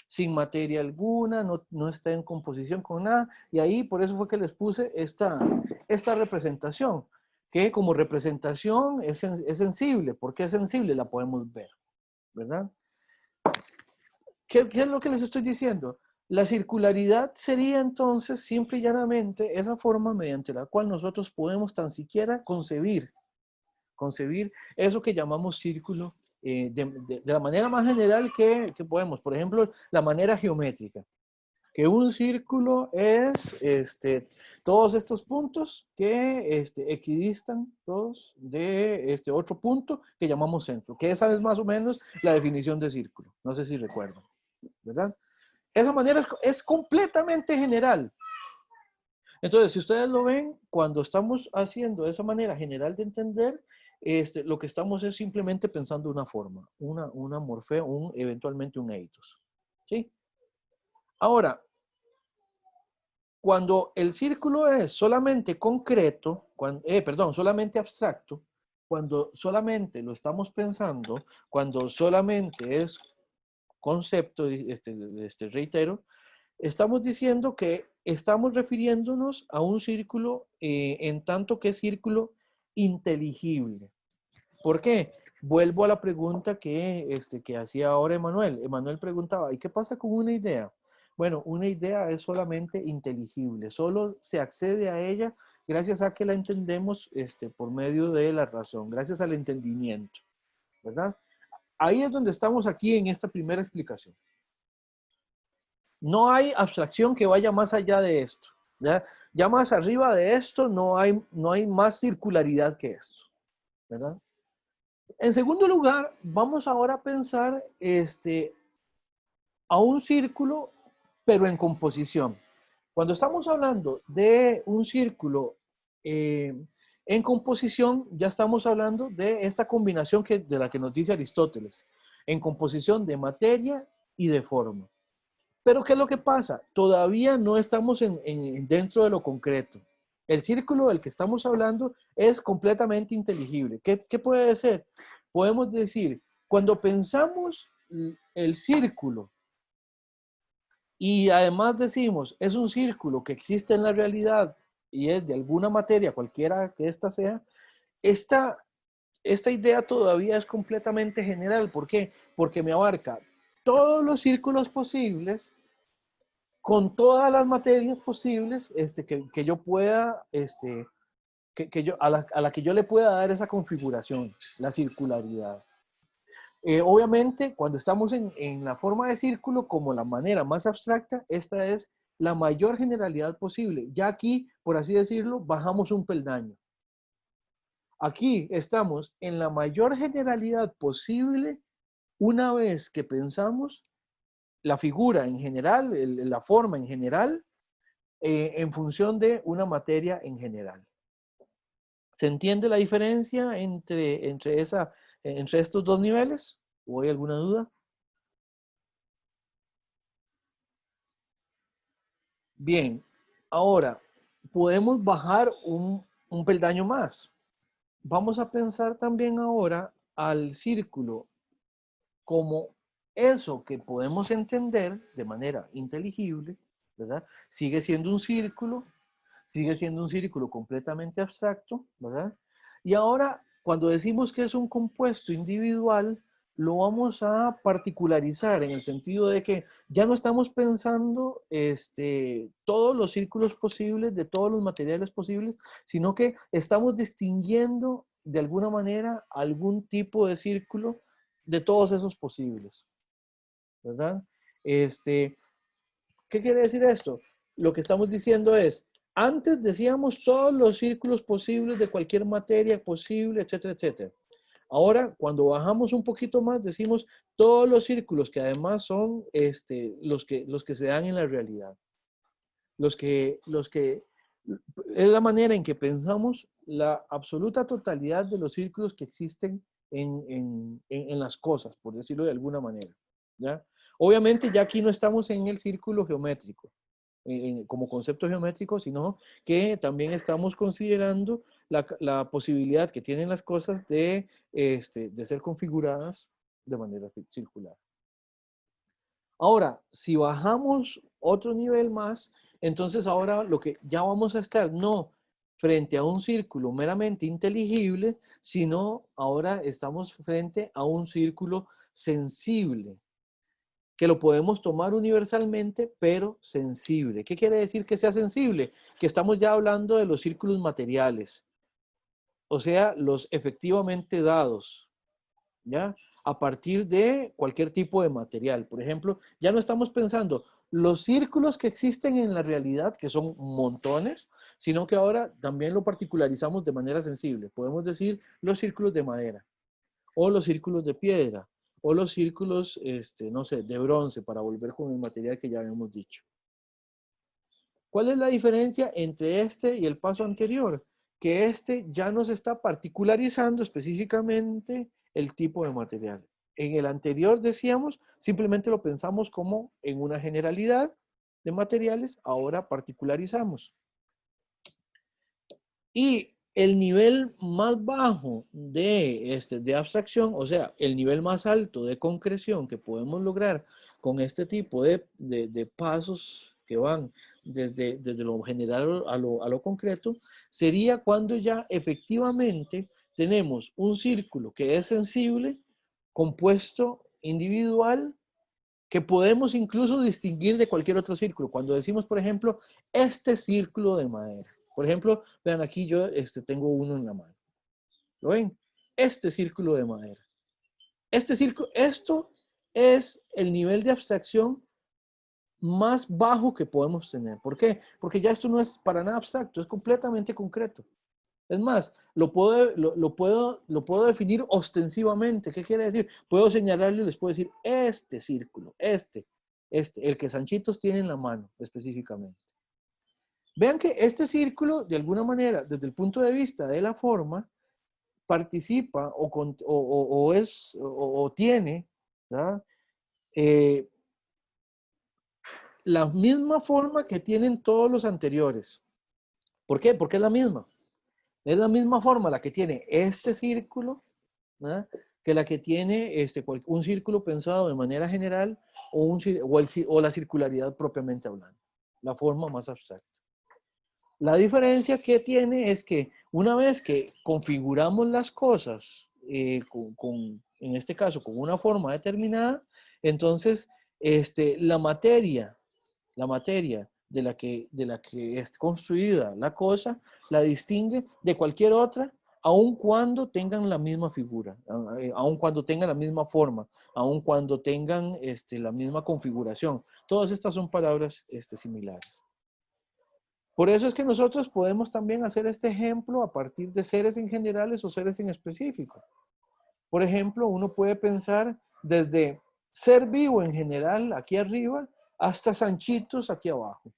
sin materia alguna, no está en composición con nada, y ahí por eso fue que les puse esta representación, que como representación es sensible. ¿Por qué es sensible? La podemos ver, ¿verdad? ¿Qué es lo que les estoy diciendo? La circularidad sería entonces simple y llanamente esa forma mediante la cual nosotros podemos tan siquiera concebir eso que llamamos círculo de la manera más general que podemos. Por ejemplo, la manera geométrica. Que un círculo es todos estos puntos que equidistan todos de otro punto que llamamos centro. Que esa es más o menos la definición de círculo. No sé si recuerdan, ¿verdad? Esa manera es completamente general. Entonces, si ustedes lo ven, cuando estamos haciendo esa manera general de entender, lo que estamos es simplemente pensando una forma, una morfeo, eventualmente un eitos. ¿Sí? Ahora, cuando el círculo es solamente concreto, solamente abstracto, cuando solamente lo estamos pensando, cuando solamente es concepto, reitero, estamos diciendo que estamos refiriéndonos a un círculo en tanto que es círculo inteligible. ¿Por qué? Vuelvo a la pregunta que hacía ahora Emanuel. Emanuel preguntaba, ¿y qué pasa con una idea? Bueno, una idea es solamente inteligible, solo se accede a ella gracias a que la entendemos por medio de la razón, gracias al entendimiento, ¿verdad? Ahí es donde estamos aquí en esta primera explicación. No hay abstracción que vaya más allá de esto, ¿ya? Ya más arriba de esto no hay más circularidad que esto, ¿verdad? En segundo lugar, vamos ahora a pensar a un círculo, pero en composición. Cuando estamos hablando de un círculo en composición, ya estamos hablando de esta combinación de la que nos dice Aristóteles, en composición de materia y de forma. Pero ¿qué es lo que pasa? Todavía no estamos dentro de lo concreto. El círculo del que estamos hablando es completamente inteligible. ¿Qué puede ser? Podemos decir, cuando pensamos el círculo y además decimos, es un círculo que existe en la realidad y es de alguna materia, cualquiera que ésta sea, esta, esta idea todavía es completamente general. ¿Por qué? Porque me abarca todos los círculos posibles con todas las materias posibles que yo pueda, a la que yo le pueda dar esa configuración, la circularidad. Obviamente, cuando estamos en la forma de círculo, como la manera más abstracta, esta es la mayor generalidad posible. Ya aquí, por así decirlo, bajamos un peldaño. Aquí estamos en la mayor generalidad posible una vez que pensamos la figura en general, la forma en general, en función de una materia en general. ¿Se entiende la diferencia entre estos dos niveles? ¿O hay alguna duda? Bien, ahora podemos bajar un peldaño más. Vamos a pensar también ahora al círculo como eso que podemos entender de manera inteligible, ¿verdad? Sigue siendo un círculo completamente abstracto, ¿verdad? Y ahora, cuando decimos que es un compuesto individual, lo vamos a particularizar en el sentido de que ya no estamos pensando todos los círculos posibles, de todos los materiales posibles, sino que estamos distinguiendo de alguna manera algún tipo de círculo de todos esos posibles, ¿verdad? ¿Qué quiere decir esto? Lo que estamos diciendo es, antes decíamos todos los círculos posibles de cualquier materia posible, etcétera, etcétera. Ahora, cuando bajamos un poquito más, decimos todos los círculos que además son los que se dan en la realidad. Los que es la manera en que pensamos la absoluta totalidad de los círculos que existen en las cosas, por decirlo de alguna manera, ¿ya? Obviamente ya aquí no estamos en el círculo geométrico, como concepto geométrico, sino que también estamos considerando la posibilidad que tienen las cosas de ser configuradas de manera circular. Ahora, si bajamos otro nivel más, entonces ahora lo que ya vamos a estar no frente a un círculo meramente inteligible, sino ahora estamos frente a un círculo sensible, que lo podemos tomar universalmente, pero sensible. ¿Qué quiere decir que sea sensible? Que estamos ya hablando de los círculos materiales, o sea, los efectivamente dados, ¿ya? A partir de cualquier tipo de material. Por ejemplo, ya no estamos pensando los círculos que existen en la realidad, que son montones, sino que ahora también lo particularizamos de manera sensible. Podemos decir los círculos de madera, o los círculos de piedra, o los círculos, no sé, de bronce, para volver con el material que ya habíamos dicho. ¿Cuál es la diferencia entre este y el paso anterior? Que este ya nos está particularizando específicamente el tipo de material. En el anterior decíamos, simplemente lo pensamos como en una generalidad de materiales, ahora particularizamos. Y el nivel más bajo de abstracción, o sea, el nivel más alto de concreción que podemos lograr con este tipo de pasos que van desde lo general a lo concreto, sería cuando ya efectivamente tenemos un círculo que es sensible, compuesto, individual, que podemos incluso distinguir de cualquier otro círculo. Cuando decimos, por ejemplo, este círculo de madera. Por ejemplo, vean aquí yo tengo uno en la mano. ¿Lo ven? Este círculo de madera. Esto es el nivel de abstracción más bajo que podemos tener. ¿Por qué? Porque ya esto no es para nada abstracto, es completamente concreto. Es más, lo puedo definir ostensivamente. ¿Qué quiere decir? Puedo señalarle y les puedo decir este círculo, el que Sanchitos tiene en la mano específicamente. Vean que este círculo, de alguna manera, desde el punto de vista de la forma, participa o tiene, ¿verdad? La misma forma que tienen todos los anteriores. ¿Por qué? Porque es la misma. Es la misma forma la que tiene este círculo, ¿verdad? Que la que tiene un círculo pensado de manera general o la circularidad propiamente hablando. La forma más abstracta. La diferencia que tiene es que una vez que configuramos las cosas, en este caso con una forma determinada, entonces la materia de la que es construida la cosa, la distingue de cualquier otra, aun cuando tengan la misma figura, aun cuando tengan la misma forma, aun cuando tengan la misma configuración. Todas estas son palabras similares. Por eso es que nosotros podemos también hacer este ejemplo a partir de seres en generales o seres en específico. Por ejemplo, uno puede pensar desde ser vivo en general, aquí arriba, hasta Sanchitos aquí abajo.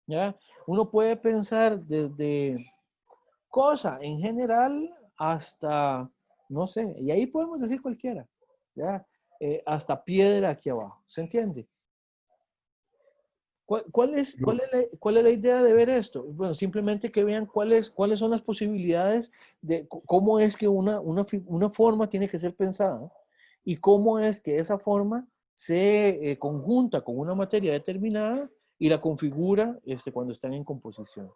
¿Ya? Uno puede pensar desde cosa en general hasta, no sé, y ahí podemos decir cualquiera, ¿ya? Hasta piedra aquí abajo. ¿Se entiende? ¿Cuál es la idea de ver esto? Bueno, simplemente que vean cuáles son las posibilidades de cómo es que una forma tiene que ser pensada y cómo es que esa forma se conjunta con una materia determinada y la configura cuando están en composición.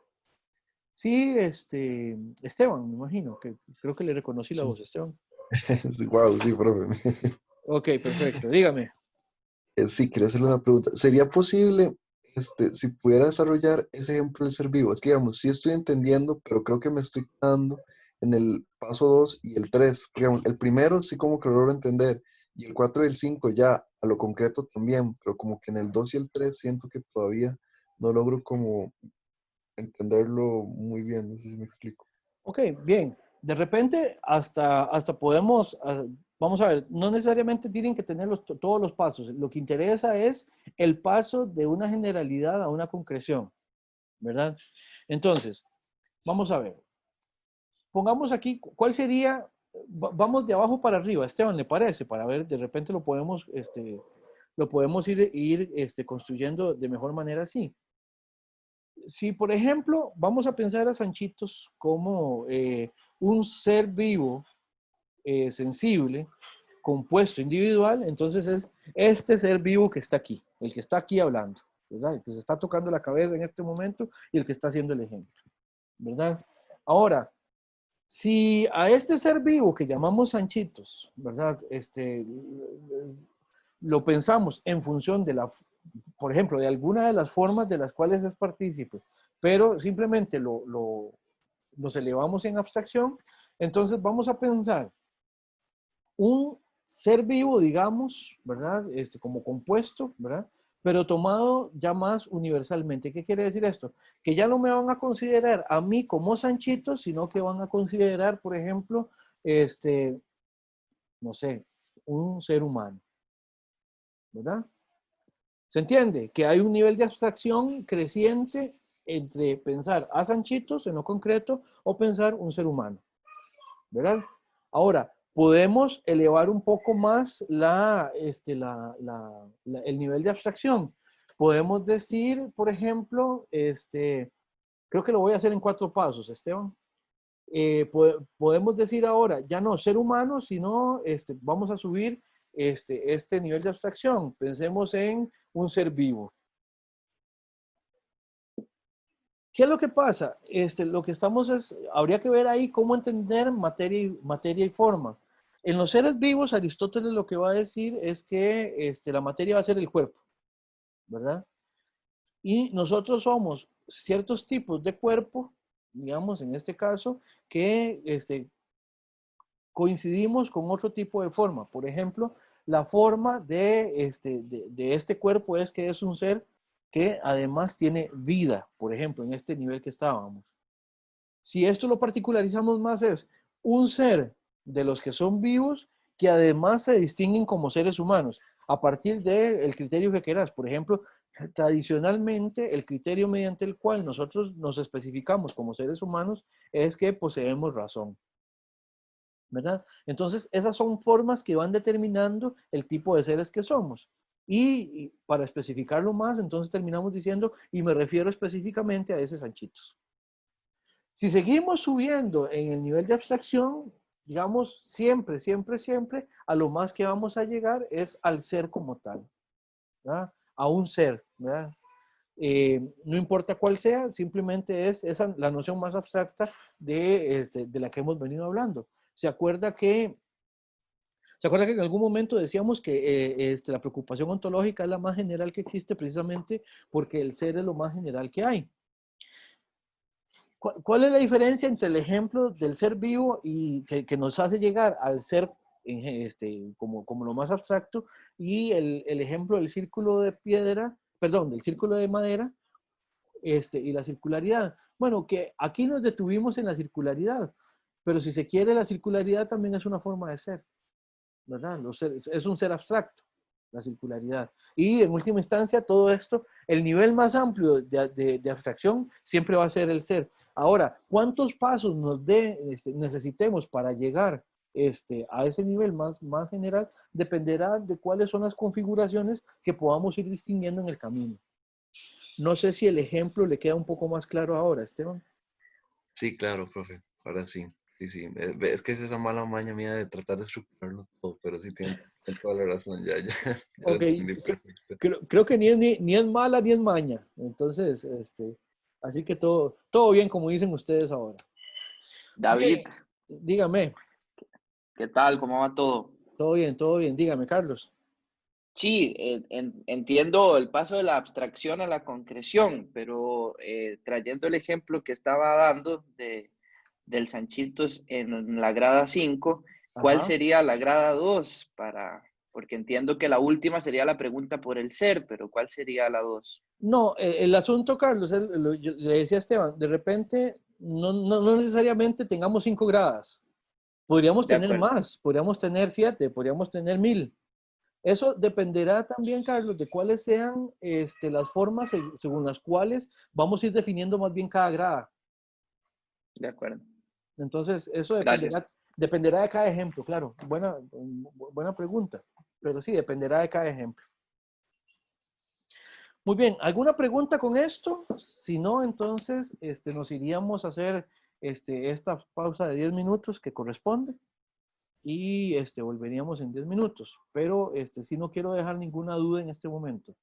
Sí, Esteban, me imagino, que creo que le reconocí la Sí. voz, Esteban. Sí, wow, sí, profe. Ok, perfecto, dígame. Sí, quería hacerle una pregunta. ¿Sería posible, si pudiera desarrollar ese ejemplo del ser vivo? Es que, digamos, sí estoy entendiendo, pero creo que me estoy quedando en el paso 2 y el 3. Digamos, el primero sí como que lo logro entender, y el 4 y el 5 ya a lo concreto también, pero como que en el 2 y el 3 siento que todavía no logro como entenderlo muy bien, no sé si me explico. Ok, bien. De repente hasta podemos, vamos a ver, no necesariamente tienen que tener todos los pasos. Lo que interesa es el paso de una generalidad a una concreción, ¿verdad? Entonces, vamos a ver. Pongamos aquí, ¿cuál sería? Vamos de abajo para arriba, Esteban, ¿le parece? Para ver, de repente lo podemos ir construyendo de mejor manera así. Si, por ejemplo, vamos a pensar a Sanchitos como un ser vivo, sensible, compuesto, individual, entonces es este ser vivo que está aquí, el que está aquí hablando, ¿verdad? El que se está tocando la cabeza en este momento y el que está haciendo el ejemplo, ¿verdad? Ahora, si a este ser vivo que llamamos Sanchitos, ¿verdad? Lo pensamos en función de por ejemplo, de alguna de las formas de las cuales es partícipe, pero simplemente los elevamos en abstracción, entonces vamos a pensar un ser vivo, digamos, ¿verdad? Como compuesto, ¿verdad? Pero tomado ya más universalmente. ¿Qué quiere decir esto? Que ya no me van a considerar a mí como Sanchito, sino que van a considerar, por ejemplo, no sé, un ser humano, ¿verdad? ¿Se entiende? Que hay un nivel de abstracción creciente entre pensar a Sanchitos en lo concreto o pensar un ser humano, ¿verdad? Ahora, podemos elevar un poco más el nivel de abstracción. Podemos decir, por ejemplo, creo que lo voy a hacer en 4 pasos, Esteban. Podemos decir ahora, ya no ser humano, sino vamos a subir este nivel de abstracción. Pensemos en un ser vivo. ¿Qué es lo que pasa? Lo que habría que ver ahí cómo entender materia y forma. En los seres vivos, Aristóteles lo que va a decir es que la materia va a ser el cuerpo, ¿verdad? Y nosotros somos ciertos tipos de cuerpo, digamos, en este caso, que coincidimos con otro tipo de forma. Por ejemplo, la forma de este cuerpo es que es un ser que además tiene vida, por ejemplo, en este nivel que estábamos. Si esto lo particularizamos más, es un ser de los que son vivos que además se distinguen como seres humanos a partir del criterio que quieras. Por ejemplo, tradicionalmente el criterio mediante el cual nosotros nos especificamos como seres humanos es que poseemos razón, ¿verdad? Entonces, esas son formas que van determinando el tipo de seres que somos. Y para especificarlo más, entonces terminamos diciendo, y me refiero específicamente a esos sanchitos. Si seguimos subiendo en el nivel de abstracción, digamos, siempre, siempre, siempre, a lo más que vamos a llegar es al ser como tal, ¿verdad? A un ser, ¿verdad? No importa cuál sea, simplemente es esa la noción más abstracta de la que hemos venido hablando. ¿Se acuerda que en algún momento decíamos que la preocupación ontológica es la más general que existe precisamente porque el ser es lo más general que hay? ¿Cuál es la diferencia entre el ejemplo del ser vivo y que nos hace llegar al ser como lo más abstracto y el ejemplo del círculo de piedra, perdón, del círculo de madera y la circularidad? Bueno, que aquí nos detuvimos en la circularidad, pero si se quiere, la circularidad también es una forma de ser, ¿verdad? Es un ser abstracto, la circularidad. Y en última instancia, todo esto, el nivel más amplio de abstracción siempre va a ser el ser. Ahora, ¿cuántos pasos necesitemos para llegar a ese nivel más general? Dependerá de cuáles son las configuraciones que podamos ir distinguiendo en el camino. No sé si el ejemplo le queda un poco más claro ahora, Esteban. Sí, claro, profe. Ahora sí. Sí, sí. Es que es esa mala maña mía de tratar de estructurarlo todo, pero sí tienen toda la razón. Ya lo Ok, entendí perfecto. creo que ni es mala ni es maña. Entonces, así que todo bien como dicen ustedes ahora. Bien, David, dígame, ¿qué tal? ¿Cómo va todo? todo bien, dígame, Carlos. Sí, entiendo el paso de la abstracción a la concreción, pero trayendo el ejemplo que estaba dando del Sanchitos en la grada 5, ¿cuál Ajá. sería la grada 2 porque entiendo que la última sería la pregunta por el ser, pero ¿cuál sería la 2? No, el asunto, Carlos, yo le decía a Esteban, de repente no necesariamente tengamos 5 gradas. Podríamos De tener acuerdo, más, podríamos tener 7, podríamos tener 1000. Eso dependerá también, Carlos, de cuáles sean las formas según las cuales vamos a ir definiendo más bien cada grada. de acuerdo. Entonces, eso Gracias. dependerá de cada ejemplo, claro. Buena pregunta, pero sí, dependerá de cada ejemplo. Muy bien, ¿alguna pregunta con esto? Si no, entonces nos iríamos a hacer esta pausa de 10 minutos que corresponde y volveríamos en 10 minutos. Pero sí no quiero dejar ninguna duda en este momento.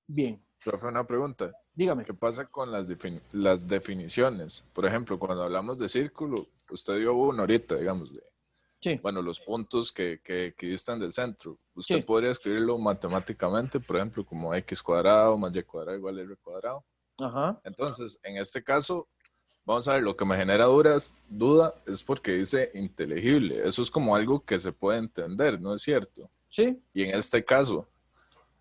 Bien, Profe, una pregunta. dígame. ¿Qué pasa con las definiciones? Por ejemplo, cuando hablamos de círculo, usted dio uno ahorita, digamos, Sí, bueno, los puntos que distan del centro. Usted sí, podría escribirlo matemáticamente, por ejemplo, como x cuadrado más y cuadrado igual a r cuadrado. ajá, Entonces, en este caso, vamos a ver, lo que me genera duda es porque dice inteligible. Eso es como algo que se puede entender, ¿no es cierto? sí, Y en este caso,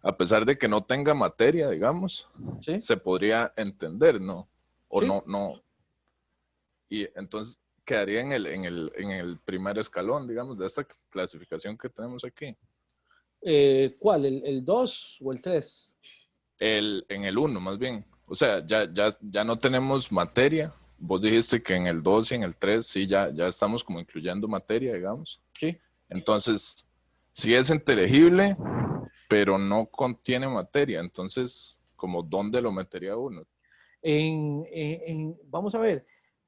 a pesar de que no tenga materia, digamos, sí, se podría entender, ¿no? O sí. no. Y entonces quedaría en el primer escalón, digamos, de esta clasificación que tenemos aquí. ¿Cuál? ¿El 2 o el 3? En el uno más bien. O sea, ya no tenemos materia. Vos dijiste que en el 2 y en el 3 sí, ya estamos como incluyendo materia, digamos. Sí. Entonces, sí es inteligible, pero no contiene materia. Entonces, ¿como dónde lo metería uno? Vamos a ver,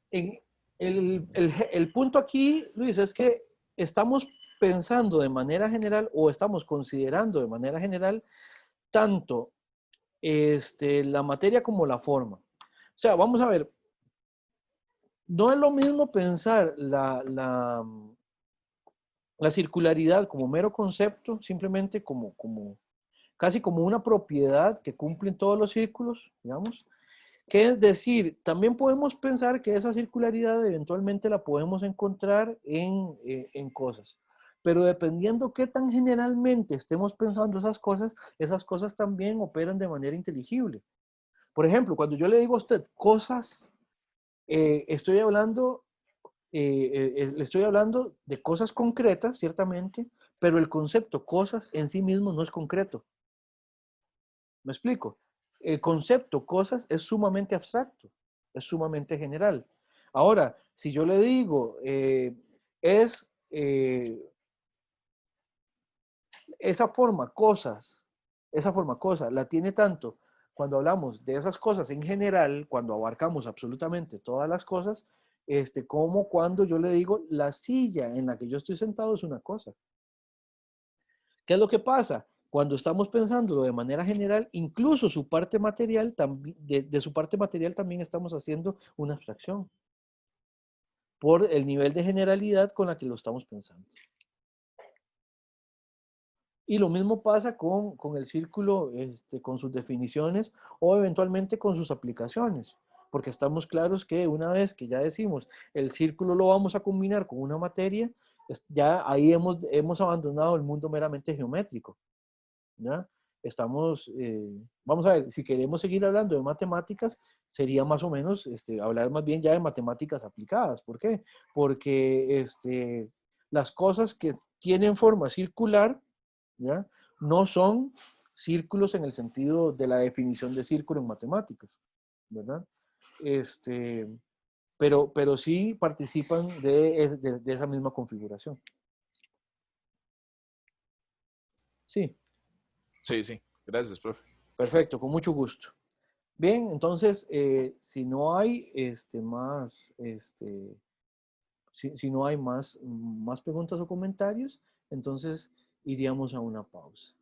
en el punto aquí, Luis, es que estamos pensando de manera general o estamos considerando de manera general tanto la materia como la forma. O sea, vamos a ver, no es lo mismo pensar la circularidad como mero concepto, simplemente casi como una propiedad que cumplen todos los círculos, digamos, ¿Qué es decir? También podemos pensar que esa circularidad eventualmente la podemos encontrar en cosas. Pero dependiendo qué tan generalmente estemos pensando esas cosas también operan de manera inteligible. Por ejemplo, cuando yo le digo a usted cosas, estoy hablando, le estoy hablando de cosas concretas, ciertamente, pero el concepto cosas en sí mismo no es concreto. ¿Me explico? El concepto cosas es sumamente abstracto, es sumamente general. Ahora, si yo le digo, esa forma cosas, la tiene tanto cuando hablamos de esas cosas en general, cuando abarcamos absolutamente todas las cosas, como cuando yo le digo, la silla en la que yo estoy sentado es una cosa. ¿Qué es lo que pasa? Cuando estamos pensándolo de manera general, incluso su parte material, de su parte material también estamos haciendo una abstracción por el nivel de generalidad con la que lo estamos pensando. Y lo mismo pasa con el círculo, con sus definiciones o eventualmente con sus aplicaciones, porque estamos claros que una vez que ya decimos el círculo lo vamos a combinar con una materia, ya ahí hemos abandonado el mundo meramente geométrico, ¿ya? Vamos a ver, si queremos seguir hablando de matemáticas, sería más o menos hablar más bien ya de matemáticas aplicadas. ¿Por qué? Porque las cosas que tienen forma circular, ¿ya? No son círculos en el sentido de la definición de círculo en matemáticas, ¿verdad? Pero sí participan de esa misma configuración. Sí, Sí, sí. Gracias, profe. perfecto, con mucho gusto. Bien, entonces, si no hay si no hay más preguntas o comentarios, entonces iríamos a una pausa.